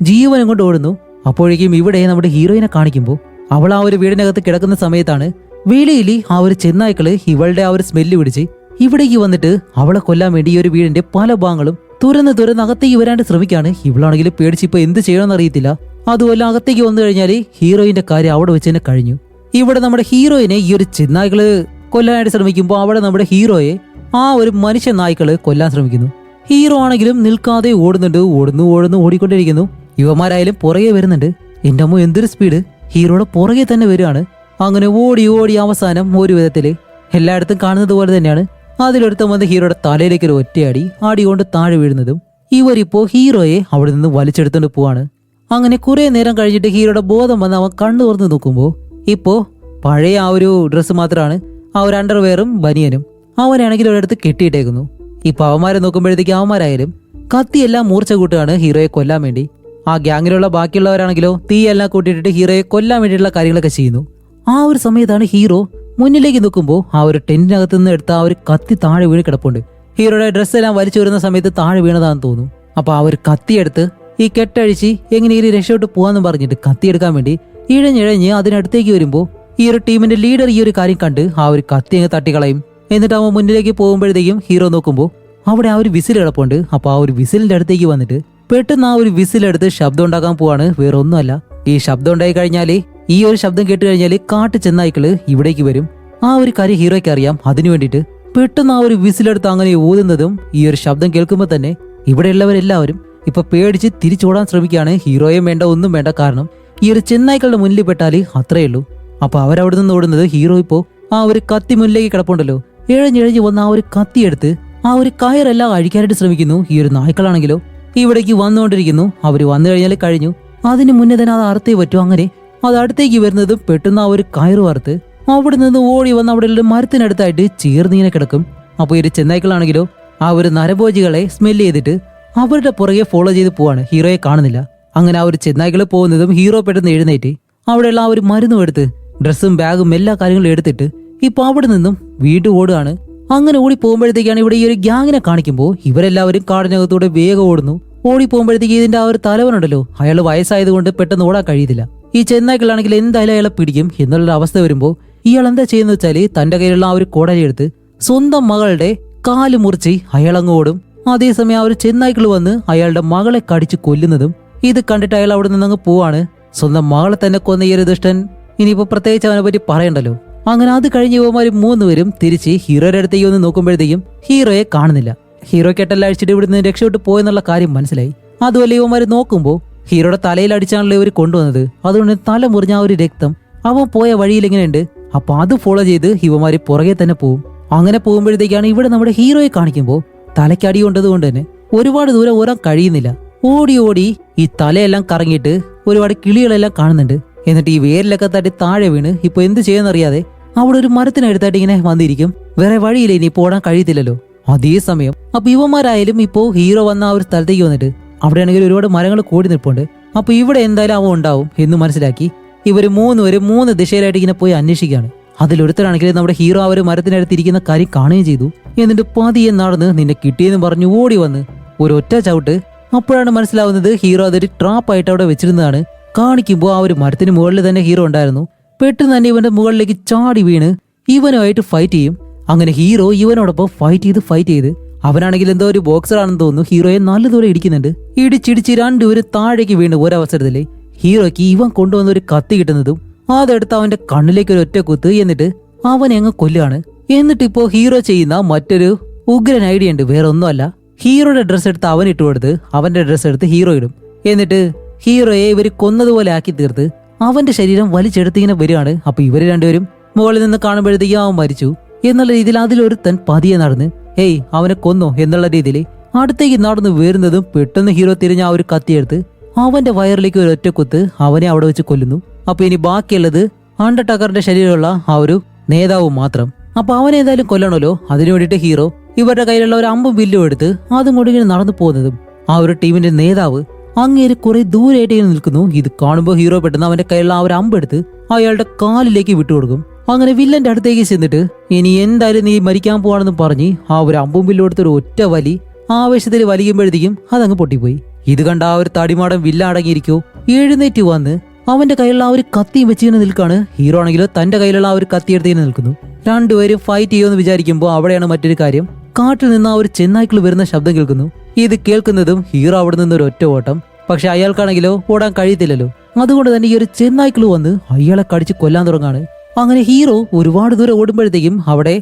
ജീവനും കൊണ്ട് ഓടുന്നു. അപ്പോഴേക്കും ഇവിടെ നമ്മുടെ ഹീറോയിനെ കാണിക്കുമ്പോൾ അവൾ ആ ഒരു വീടിനകത്ത് കിടക്കുന്ന സമയത്താണ് വെളിയിൽ ആ ഒരു ചെന്നായ്ക്കള് ഇവളുടെ ആ ഒരു സ്മെല്ല് പിടിച്ച് ഇവിടേക്ക് വന്നിട്ട് അവളെ കൊല്ലാൻ വേണ്ടി ഈ ഒരു വീടിന്റെ പല ഭാഗങ്ങളും തുറന്ന് അകത്തേക്ക് വരാണ്ട് ശ്രമിക്കാണ്. ഇവളാണെങ്കിൽ പേടിച്ച് ഇപ്പൊ എന്ത് ചെയ്യണമെന്ന് അറിയത്തില്ല. അതുപോലെ അകത്തേക്ക് വന്നു കഴിഞ്ഞാല് ഹീറോയിന്റെ കാര്യം അവിടെ വെച്ച് തന്നെ കഴിഞ്ഞു. ഇവിടെ നമ്മുടെ ഹീറോയിനെ ഈ ഒരു ചെന്നായ്ക്കള് കൊല്ലാനായിട്ട് ശ്രമിക്കുമ്പോൾ അവിടെ നമ്മുടെ ഹീറോയെ ആ ഒരു മനുഷ്യ നായ്ക്കള് കൊല്ലാൻ ശ്രമിക്കുന്നു. ഹീറോ ആണെങ്കിലും നിൽക്കാതെ ഓടുന്നുണ്ട്, ഓടുന്നു ഓടിക്കൊണ്ടിരിക്കുന്നു. യുവമാരായാലും പുറകെ വരുന്നുണ്ട്. എന്റെ അമ്മ എന്തൊരു സ്പീഡ്! ഹീറോയുടെ പുറകെ തന്നെ വരികയാണ്. അങ്ങനെ ഓടി ഓടി അവസാനം ഒരു വിധത്തില് എല്ലായിടത്തും കാണുന്നത് പോലെ തന്നെയാണ് അതിലൊരുത്തം വന്ന് ഹീറോയുടെ തലയിലേക്ക് ഒരു ഒറ്റയടി കൊണ്ട് താഴെ വീഴുന്നതും ഇവരിപ്പോ ഹീറോയെ അവിടെ നിന്ന് വലിച്ചെടുത്തോണ്ട് പോവാണ്. അങ്ങനെ കുറെ നേരം കഴിഞ്ഞിട്ട് ഹീറോയുടെ ബോധം വന്ന് അവൻ കണ്ണു തുറന്ന് നോക്കുമ്പോ ഇപ്പോ പഴയ ആ ഒരു ഡ്രസ്സ് മാത്രമാണ്, ആ ഒരു അണ്ടർവെയറും ബനിയനും അവനാണെങ്കിൽ ഒരിടത്ത് കെട്ടിയിട്ടേക്കുന്നു. ഇപ്പൊ അവന്മാരെ നോക്കുമ്പോഴത്തേക്ക് അവന്മാരായാലും കത്തിയെല്ലാം മൂർച്ച കൂട്ടുകയാണ് ഹീറോയെ കൊല്ലാൻ വേണ്ടി. ആ ഗ്യാങ്ങിലുള്ള ബാക്കിയുള്ളവരാണെങ്കിലോ തീയെല്ലാം കൂട്ടിയിട്ടിട്ട് ഹീറോയെ കൊല്ലാൻ വേണ്ടിയിട്ടുള്ള കാര്യങ്ങളൊക്കെ ചെയ്യുന്നു. ആ ഒരു സമയത്താണ് ഹീറോ മുന്നിലേക്ക് നോക്കുമ്പോൾ ആ ഒരു ടെന്റിനകത്ത് നിന്ന് എടുത്ത ആ ഒരു കത്തി താഴെ വീണ് കിടപ്പുണ്ട്. ഹീറോയുടെ ഡ്രസ്സെല്ലാം വലിച്ചു വരുന്ന സമയത്ത് താഴെ വീണതാന്ന് തോന്നുന്നു. അപ്പൊ ആ ഒരു കത്തിയെടുത്ത് ഈ കെട്ടഴിച്ച് എങ്ങനെയെങ്കിലും രക്ഷോട്ട് പോവാന്ന് പറഞ്ഞിട്ട് കത്തിയെടുക്കാൻ വേണ്ടി ഇഴഞ്ഞിഴഞ്ഞ് അതിനടുത്തേക്ക് വരുമ്പോ ഈ ഒരു ടീമിന്റെ ലീഡർ ഈ ഒരു കാര്യം കണ്ട് ആ ഒരു കത്തി അങ്ങ് തട്ടിക്കളയും. എന്നിട്ട് അവൻ മുന്നിലേക്ക് പോകുമ്പോഴത്തേക്കും ഹീറോ നോക്കുമ്പോൾ അവിടെ ആ ഒരു വിസിൽ കിടപ്പുണ്ട്. അപ്പൊ ആ ഒരു വിസിലിന്റെ അടുത്തേക്ക് വന്നിട്ട് പെട്ടെന്ന് ആ ഒരു വിസിലെടുത്ത് ശബ്ദം ഉണ്ടാക്കാൻ പോവാണ്. വേറെ ഒന്നുമല്ല, ഈ ശബ്ദം ഉണ്ടായി കഴിഞ്ഞാല് ഈ ഒരു ശബ്ദം കേട്ട് കഴിഞ്ഞാല് കാട്ടു ചെന്നായ്ക്കള് ഇവിടേക്ക് വരും. ആ ഒരു കാര്യം ഹീറോയ്ക്ക് അറിയാം. അതിനു വേണ്ടിയിട്ട് പെട്ടെന്ന് ആ ഒരു വിസിലെടുത്ത് അങ്ങനെ ഊതുന്നതും ഈ ഒരു ശബ്ദം കേൾക്കുമ്പോൾ തന്നെ ഇവിടെയുള്ളവരെല്ലാവരും ഇപ്പൊ പേടിച്ച് തിരിച്ചോടാൻ ശ്രമിക്കുകയാണ്. ഹീറോയും വേണ്ട, ഒന്നും വേണ്ട. കാരണം ഈ ഒരു ചെന്നായ്ക്കളുടെ മുന്നിൽ പെട്ടാല് അത്രയേ ഉള്ളൂ. അപ്പൊ അവരവിടെ നിന്ന് ഓടുന്നത് ഹീറോ ഇപ്പോ ആ ഒരു കത്തി മുന്നിലേക്ക് കിടപ്പുണ്ടല്ലോ, ഇഴഞ്ഞിഴഞ്ഞ് വന്ന് ആ ഒരു കത്തിയെടുത്ത് ആ ഒരു കയറെല്ലാം അഴിക്കാനായിട്ട് ശ്രമിക്കുന്നു. ഈ ഒരു നായ്ക്കളാണെങ്കിലോ ഇവിടേക്ക് വന്നുകൊണ്ടിരിക്കുന്നു. അവര് വന്നു കഴിഞ്ഞാൽ കഴിഞ്ഞു, അതിന് മുന്നേ തന്നെ അത് അറുത്തേ പറ്റൂ. അങ്ങനെ അത് അടുത്തേക്ക് വരുന്നതും പെട്ടെന്ന് ആ ഒരു കയറ് വറുത്ത് അവിടെ നിന്ന് ഓടി വന്ന് അവിടെ ഉള്ള മരത്തിനടുത്തായിട്ട് ചേർന്നിങ്ങനെ കിടക്കും. അപ്പൊ ഈ ഒരു ചെന്നായ്ക്കളാണെങ്കിലോ ആ ഒരു നരഭോജികളെ സ്മെല് ചെയ്തിട്ട് അവരുടെ പുറകെ ഫോളോ ചെയ്ത് പോവാണ്. ഹീറോയെ കാണുന്നില്ല. അങ്ങനെ ആ ഒരു ചെന്നായ്ക്കള് പോകുന്നതും ഹീറോ പെട്ടെന്ന് എഴുന്നേറ്റ് അവിടെയുള്ള ആ ഒരു മരുന്നും എടുത്ത് ഡ്രസ്സും ബാഗും എല്ലാ കാര്യങ്ങളും എടുത്തിട്ട് ഇപ്പൊ അവിടെ നിന്നും വീണ്ടും ഓടുകയാണ്. അങ്ങനെ ഓടി പോകുമ്പോഴത്തേക്കാണ് ഇവിടെ ഈ ഒരു ഗ്യാങ്ങിനെ കാണിക്കുമ്പോൾ ഇവരെല്ലാവരും കാടിനകത്തൂടെ വേഗം ഓടുന്നു. ഓടി പോകുമ്പോഴത്തേക്ക് ഇതിന്റെ ആ ഒരു തലവനുണ്ടല്ലോ, അയാൾ വയസ്സായതുകൊണ്ട് പെട്ടെന്ന് ഓടാൻ കഴിയുന്നില്ല. ഈ ചെന്നായ്ക്കളാണെങ്കിൽ എന്തായാലും അയാളെ പിടിക്കും എന്നുള്ളൊരു അവസ്ഥ വരുമ്പോൾ ഇയാൾ എന്താ ചെയ്യുന്ന വെച്ചാല് തന്റെ കയ്യിലുള്ള ആ ഒരു കോടലി എടുത്ത് സ്വന്തം മകളുടെ കാല് മുറിച്ച് അയാളങ്ങ് ഓടും. അതേസമയം ആ ഒരു ചെന്നായ്ക്കൾ വന്ന് അയാളുടെ മകളെ കടിച്ചു കൊല്ലുന്നതും ഇത് കണ്ടിട്ട് അയാൾ അവിടെ നിന്നങ്ങ് പോവാണ്. സ്വന്തം മകളെ തന്നെ കൊന്ന ഈ ഒരു ദുഷ്ടൻ ഇനിയിപ്പോ പ്രത്യേകിച്ച് അവനെ പറ്റി പറയണ്ടല്ലോ. അങ്ങനെ അത് കഴിഞ്ഞ് ഇവന്മാര് മൂന്നുപേരും തിരിച്ച് ഹീറോയുടെ അടുത്തേക്ക് ഒന്ന് നോക്കുമ്പോഴത്തേക്കും ഹീറോയെ കാണുന്നില്ല. ഹീറോ കെട്ടെല്ലാം അടിച്ചിട്ട് ഇവിടുന്ന് രക്ഷപ്പെട്ട് പോയെന്നുള്ള കാര്യം മനസ്സിലായി. അതുപോലെ ഇവന്മാര് നോക്കുമ്പോൾ ഹീറോയുടെ തലയിൽ അടിച്ചാണല്ലോ ഇവർ കൊണ്ടുവന്നത്. അതുകൊണ്ട് തല മുറിഞ്ഞ ആ ഒരു രക്തം അവൻ പോയ വഴിയിൽ ഇങ്ങനെയുണ്ട്. അപ്പൊ അത് ഫോളോ ചെയ്ത് ഇവന്മാര് പുറകെ തന്നെ പോവും. അങ്ങനെ പോകുമ്പോഴത്തേക്കാണ് ഇവിടെ നമ്മുടെ ഹീറോയെ കാണിക്കുമ്പോൾ തലയ്ക്കടി കൊണ്ടത് കൊണ്ട് തന്നെ ഒരുപാട് ദൂരം ഓരാൻ കഴിയുന്നില്ല. ഓടി ഓടി ഈ തലയെല്ലാം കറങ്ങിയിട്ട് ഒരുപാട് കിളികളെല്ലാം കാണുന്നുണ്ട്. എന്നിട്ട് ഈ വേരിലൊക്കെ തട്ടി താഴെ വീണ് ഇപ്പൊ എന്ത് ചെയ്യുന്നറിയാതെ അവിടെ ഒരു മരത്തിനടുത്തായിട്ട് ഇങ്ങനെ വന്നിരിക്കും. വേറെ വഴിയില്ല, ഇനി ഇപ്പൊ ഓടാൻ കഴിയത്തില്ലല്ലോ. അതേസമയം അപ്പൊ ഇവന്മാരായാലും ഇപ്പോ ഹീറോ വന്ന ആ ഒരു സ്ഥലത്തേക്ക് വന്നിട്ട് അവിടെയാണെങ്കിൽ ഒരുപാട് മരങ്ങൾ കൂടി നിൽപ്പുണ്ട്. അപ്പൊ ഇവിടെ എന്തായാലും അവൻ ഉണ്ടാവും എന്ന് മനസ്സിലാക്കി ഇവര് മൂന്നുപേരും മൂന്ന് ദിശയിലായിട്ട് ഇങ്ങനെ പോയി അന്വേഷിക്കുകയാണ്. അതിലൊരുത്തരാണെങ്കിൽ നമ്മുടെ ഹീറോ ആ ഒരു മരത്തിനടുത്തിരിക്കുന്ന കാര്യം കാണുകയും ചെയ്തു. എന്നിട്ട് പതിയെ നടന്ന് നിന്നെ കിട്ടിയെന്ന് പറഞ്ഞു ഓടി വന്ന് ഒരു ഒറ്റ ചവിട്ട്. അപ്പോഴാണ് മനസ്സിലാവുന്നത് ഹീറോ അതൊരു ട്രാപ്പായിട്ട് അവിടെ വെച്ചിരുന്നതാണ്. കാണിക്കുമ്പോൾ ആ ഒരു മരത്തിന് മുകളിൽ തന്നെ ഹീറോ ഉണ്ടായിരുന്നു. പെട്ടെന്ന് തന്നെ ഇവന്റെ മുകളിലേക്ക് ചാടി വീണ് ഇവനുമായിട്ട് ഫൈറ്റ് ചെയ്യും. അങ്ങനെ ഹീറോ ഇവനോടൊപ്പം ഫൈറ്റ് ചെയ്ത് അവനാണെങ്കിൽ എന്തോ ഒരു ബോക്സർ ആണെന്ന് തോന്നുന്നു. ഹീറോയെ നല്ലതുപോലെ ഇടിക്കുന്നുണ്ട്. ഇടിച്ചിടിച്ച് രണ്ടുപേരും താഴേക്ക് വീണ് ഒരവസരത്തില് ഹീറോയ്ക്ക് ഇവൻ കൊണ്ടുവന്ന ഒരു കത്തി കിട്ടുന്നതും അതെടുത്ത് അവന്റെ കണ്ണിലേക്ക് ഒരു ഒറ്റ കുത്ത്. എന്നിട്ട് അവനെ അങ്ങ് കൊല്ലുകയാണ്. എന്നിട്ട് ഇപ്പോ ഹീറോ ചെയ്യുന്ന മറ്റൊരു ഉഗ്രൻ ഐഡിയ ഉണ്ട്. വേറെ ഒന്നുമല്ല, ഹീറോയുടെ ഡ്രസ്സ് എടുത്ത് അവൻ ഇട്ട് കൊടുത്ത് അവന്റെ ഡ്രസ്സ് എടുത്ത് ഹീറോ ഇടും. എന്നിട്ട് ഹീറോയെ ഇവര് കൊന്നതുപോലെ ആക്കി തീർത്ത് അവന്റെ ശരീരം വലിച്ചെടുത്ത് ഇങ്ങനെ വരികയാണ്. അപ്പൊ ഇവര് രണ്ടുപേരും മുകളിൽ നിന്ന് കാണുമ്പോഴത്തേക്കും അവൻ മരിച്ചു എന്നുള്ള രീതിയിൽ അതിലൊരുത്തൻ പതിയെ നടന്ന് ഏയ് അവനെ കൊന്നോ എന്നുള്ള രീതിയിൽ അടുത്തേക്ക് നടന്ന് വരുന്നതും പെട്ടെന്ന് ഹീറോ തിരിഞ്ഞ ആ ഒരു കത്തിയെടുത്ത് അവന്റെ വയറിലേക്ക് ഒരു ഒറ്റ കുത്ത് അവനെ അവിടെ വെച്ച് കൊല്ലുന്നു. അപ്പൊ ഇനി ബാക്കിയുള്ളത് അണ്ടർടക്കറിന്റെ ശരീരമുള്ള ആ ഒരു നേതാവ് മാത്രം. അപ്പൊ അവനെ എന്തായാലും കൊല്ലണമല്ലോ. അതിനു വേണ്ടിയിട്ട് ഹീറോ ഇവരുടെ കയ്യിലുള്ള ഒരു അമ്പും വില്ലും എടുത്ത് അതും കൊണ്ട് ഇങ്ങനെ നടന്നു പോകുന്നതും ആ ഒരു ടീമിന്റെ നേതാവ് അങ്ങേര് കുറെ ദൂരമായിട്ട് ഇങ്ങനെ നിൽക്കുന്നു. ഇത് കാണുമ്പോൾ ഹീറോ പെട്ടെന്ന് അവന്റെ കയ്യിലുള്ള ആ ഒരു അമ്പെടുത്ത് അയാളുടെ കാലിലേക്ക് വിട്ടുകൊടുക്കും. അങ്ങനെ വില്ലന്റെ അടുത്തേക്ക് ചെന്നിട്ട് ഇനി എന്തായാലും നീ മരിക്കാൻ പോവാണെന്ന് പറഞ്ഞ് ആ ഒരു അമ്പും വില്ലും എടുത്തൊരു ഒറ്റ വലി ആവേശത്തിൽ വലിക്കുമ്പോഴത്തേക്കും അതങ്ങ് പൊട്ടിപ്പോയി. ഇത് കണ്ട ആ ഒരു തടിമാടം വില്ല അടങ്ങിയിരിക്കോ എഴുന്നേറ്റ് വന്ന് അവന്റെ കയ്യിലുള്ള ആ ഒരു കത്തിയും വെച്ച് ഇങ്ങനെ നിൽക്കാണ്. ഹീറോ ആണെങ്കിലോ തന്റെ കയ്യിലുള്ള ആ ഒരു കത്തി എടുത്ത് ഇങ്ങനെ നിൽക്കുന്നു. രണ്ടുപേരും ഫൈറ്റ് ചെയ്യുമെന്ന് വിചാരിക്കുമ്പോൾ അവിടെയാണ് മറ്റൊരു കാര്യം. കാട്ടിൽ നിന്ന് ആ ഒരു ചെന്നായ്ക്കൾ വരുന്ന ശബ്ദം കേൾക്കുന്നു. ഇത് കേൾക്കുന്നതും ഹീറോ അവിടെ നിന്ന് ഒരു ഒറ്റ ഓട്ടം. പക്ഷെ അയാൾക്കാണെങ്കിലോ ഓടാൻ കഴിയത്തില്ലല്ലോ. അതുകൊണ്ട് തന്നെ ഈ ഒരു ചെന്നായ്ക്കൾ വന്ന് അയാളെ കടിച്ച് കൊല്ലാൻ തുടങ്ങാണ്. അങ്ങനെ ഹീറോ ഒരുപാട് ദൂരം ഓടുമ്പോഴത്തേക്കും അവിടെ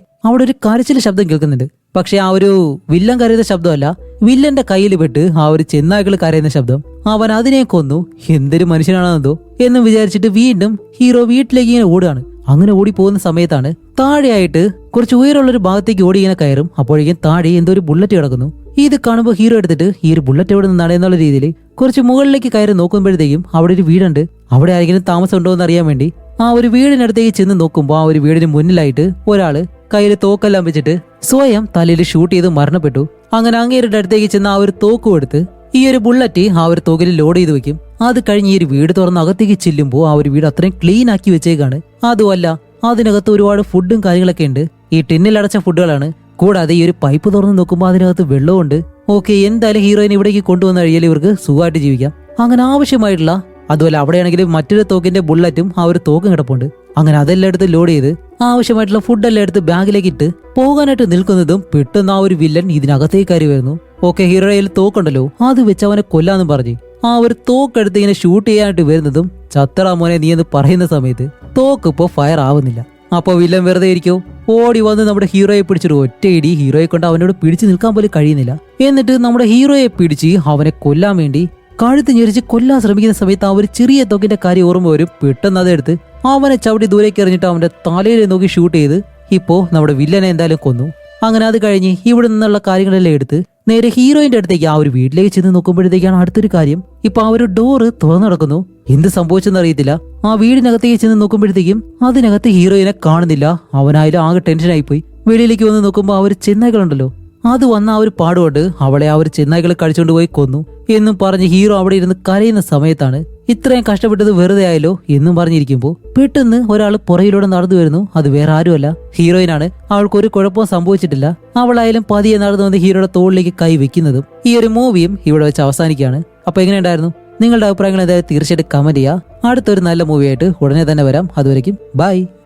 ഒരു കരച്ചിൽ ശബ്ദം കേൾക്കുന്നുണ്ട്. പക്ഷെ ആ ഒരു വില്ലൻ കരയുന്ന ശബ്ദമല്ല, വില്ലന്റെ കയ്യിൽ പെട്ട് ആ ഒരു ചെന്നായ്ക്കൾ കരയുന്ന ശബ്ദം. അവൻ അതിനെ കൊന്നു. എന്തൊരു മനുഷ്യനാണെന്നോ എന്ന് വിചാരിച്ചിട്ട് വീണ്ടും ഹീറോ വീട്ടിലേക്ക് ഇങ്ങനെ ഓടുകയാണ്. അങ്ങനെ ഓടി പോകുന്ന സമയത്താണ് താഴെയായിട്ട് കുറച്ച് ഉയരമുള്ളൊരു ഭാഗത്തേക്ക് ഓടി ഇങ്ങനെ കയറും. അപ്പോഴേക്കും താഴെ എന്തോ ഒരു ബുള്ളറ്റ് കിടക്കുന്നു. ഇത് കാണുമ്പോൾ ഹീറോ എടുത്തിട്ട് ഈ ഒരു ബുള്ളറ്റ് എവിടെ നിന്നാണ് എന്നുള്ള രീതിയിൽ കുറച്ച് മുകളിലേക്ക് കയറി നോക്കുമ്പോഴത്തേക്കും അവിടെ ഒരു വീടുണ്ട്. അവിടെ ആരെങ്കിലും താമസം ഉണ്ടോ എന്ന് അറിയാൻ വേണ്ടി ആ ഒരു വീടിനടുത്തേക്ക് ചെന്ന് നോക്കുമ്പോൾ ആ ഒരു വീടിന് മുന്നിലായിട്ട് ഒരാള് കയ്യിൽ തോക്കെല്ലാം വെച്ചിട്ട് സ്വയം തലയിൽ ഷൂട്ട് ചെയ്ത് മരണപ്പെട്ടു. അങ്ങനെ അങ്ങേരുടെ അടുത്തേക്ക് ചെന്ന് ആ ഒരു തോക്കും എടുത്ത് ഈ ഒരു ബുള്ളറ്റ് ആ ഒരു തോക്കിൽ ലോഡ് ചെയ്ത് വെക്കും. അത് കഴിഞ്ഞ് ഈ ഒരു വീട് തുറന്ന് അകത്തേക്ക് ചെല്ലുമ്പോൾ ആ ഒരു വീട് അത്രയും ക്ലീൻ ആക്കി വെച്ചേക്കാണ്. അതുമല്ല അതിനകത്ത് ഒരുപാട് ഫുഡും കാര്യങ്ങളൊക്കെ ഉണ്ട്. ഈ ടിന്നിൽ അടച്ച ഫുഡുകളാണ്. കൂടാതെ ഈ ഒരു പൈപ്പ് തുറന്ന് നോക്കുമ്പോൾ അതിനകത്ത് വെള്ളമുണ്ട്. ഓക്കെ, എന്തായാലും ഹീറോയിനെ ഇവിടേക്ക് കൊണ്ടുവന്ന് കഴിയാൽ ഇവർക്ക് സുഖമായിട്ട് ജീവിക്കാം. അങ്ങനെ ആവശ്യമായിട്ടുള്ള അതുപോലെ അവിടെയാണെങ്കിൽ മറ്റൊരു തോക്കിന്റെ ബുള്ളറ്റും ആ ഒരു തോക്കും കിടപ്പുണ്ട്. അങ്ങനെ അതെല്ലാം എടുത്ത് ലോഡ് ചെയ്ത് ആവശ്യമായിട്ടുള്ള ഫുഡെല്ലാം എടുത്ത് ബാഗിലേക്ക് ഇട്ട് പോകാനായിട്ട് നിൽക്കുന്നതും പെട്ടെന്ന് ആ ഒരു വില്ലൻ ഇതിനകത്തേക്ക് കയറി വരുന്നു. ഓക്കെ, ഹീറോയുടെ കയ്യിൽ തോക്കുണ്ടല്ലോ, അത് വെച്ച് അവനെ കൊല്ലാന്നും പറഞ്ഞ് ആ ഒരു തോക്കെടുത്ത് ഇങ്ങനെ ഷൂട്ട് ചെയ്യാനായിട്ട് വരുന്നതും ചത്തറ മോനെ നീ എന്ന് പറയുന്ന സമയത്ത് തോക്ക് ഇപ്പോ ഫയർ ആവുന്നില്ല. അപ്പൊ വില്ലൻ വെറുതെ ഇരിക്കോ, ഓടി വന്ന് നമ്മുടെ ഹീറോയെ പിടിച്ചിട്ട് ഒറ്റയിടി ഹീറോയെ കൊണ്ട് അവനോട് പിടിച്ചു നിൽക്കാൻ പോലും കഴിയുന്നില്ല. എന്നിട്ട് നമ്മുടെ ഹീറോയെ പിടിച്ച് അവനെ കൊല്ലാൻ വേണ്ടി കഴുത്ത് ഞെരിച്ച് കൊല്ലാൻ ശ്രമിക്കുന്ന സമയത്ത് ആ ഒരു ചെറിയ തോക്കിന്റെ കാര്യം ഓർമ്മ വരും. പെട്ടെന്ന് അതെടുത്ത് അവനെ ചവിട്ടി ദൂരേക്ക് എറിഞ്ഞിട്ട് അവന്റെ തലയിൽ നോക്കി ഷൂട്ട് ചെയ്ത് ഇപ്പോ നമ്മുടെ വില്ലനെ എന്തായാലും കൊന്നു. അങ്ങനെ അത് കഴിഞ്ഞ് ഇവിടെ നിന്നുള്ള കാര്യങ്ങളെല്ലാം എടുത്ത് നേരെ ഹീറോയിന്റെ അടുത്തേക്ക് ആ ഒരു വീട്ടിലേക്ക് ചെന്ന് നോക്കുമ്പോഴത്തേക്കാണ് അടുത്തൊരു കാര്യം. ഇപ്പൊ ആ ഒരു ഡോറ് തുറന്നു നടക്കുന്നു. എന്ത് സംഭവിച്ചെന്ന് അറിയത്തില്ല. ആ വീടിനകത്തേക്ക് ചെന്ന് നോക്കുമ്പോഴത്തേക്കും അതിനകത്ത് ഹീറോയിനെ കാണുന്നില്ല. അവനായാലും ആകെ ടെൻഷനായിപ്പോയി. വെളിയിലേക്ക് വന്ന് നോക്കുമ്പോൾ ആ ഒരു ചെന്നായ്ക്കളുണ്ടല്ലോ, അത് വന്ന ആ ഒരു പാടുകൊണ്ട് അവളെ ആ ഒരു ചെന്നായ്കൾ കഴിച്ചുകൊണ്ട് പോയി കൊന്നു എന്നും പറഞ്ഞ് ഹീറോ അവിടെ ഇരുന്ന് കരയുന്ന സമയത്താണ് ഇത്രയും കഷ്ടപ്പെട്ടത് വെറുതെ ആയല്ലോ എന്നും പറഞ്ഞിരിക്കുമ്പോൾ പെട്ടെന്ന് ഒരാൾ പുറകിലൂടെ നടന്നു വരുന്നു. അത് വേറെ ആരുമല്ല, ഹീറോയിനാണ്. അവൾക്ക് ഒരു കുഴപ്പവും സംഭവിച്ചിട്ടില്ല. അവളായാലും പതിയെ നടന്നു വന്ന് ഹീറോയുടെ തോളിലേക്ക് കൈ വെക്കുന്നതും ഈ ഒരു മൂവിയും ഇവിടെ വെച്ച് അവസാനിക്കുകയാണ്. അപ്പൊ എങ്ങനെയുണ്ടായിരുന്നു? നിങ്ങളുടെ അഭിപ്രായങ്ങൾ എന്തായാലും തീർച്ചയായിട്ടും കമന്റ് ചെയ്യുക. അടുത്തൊരു നല്ല മൂവിയായിട്ട് ഉടനെ തന്നെ വരാം. അതുവരയ്ക്കും ബൈ.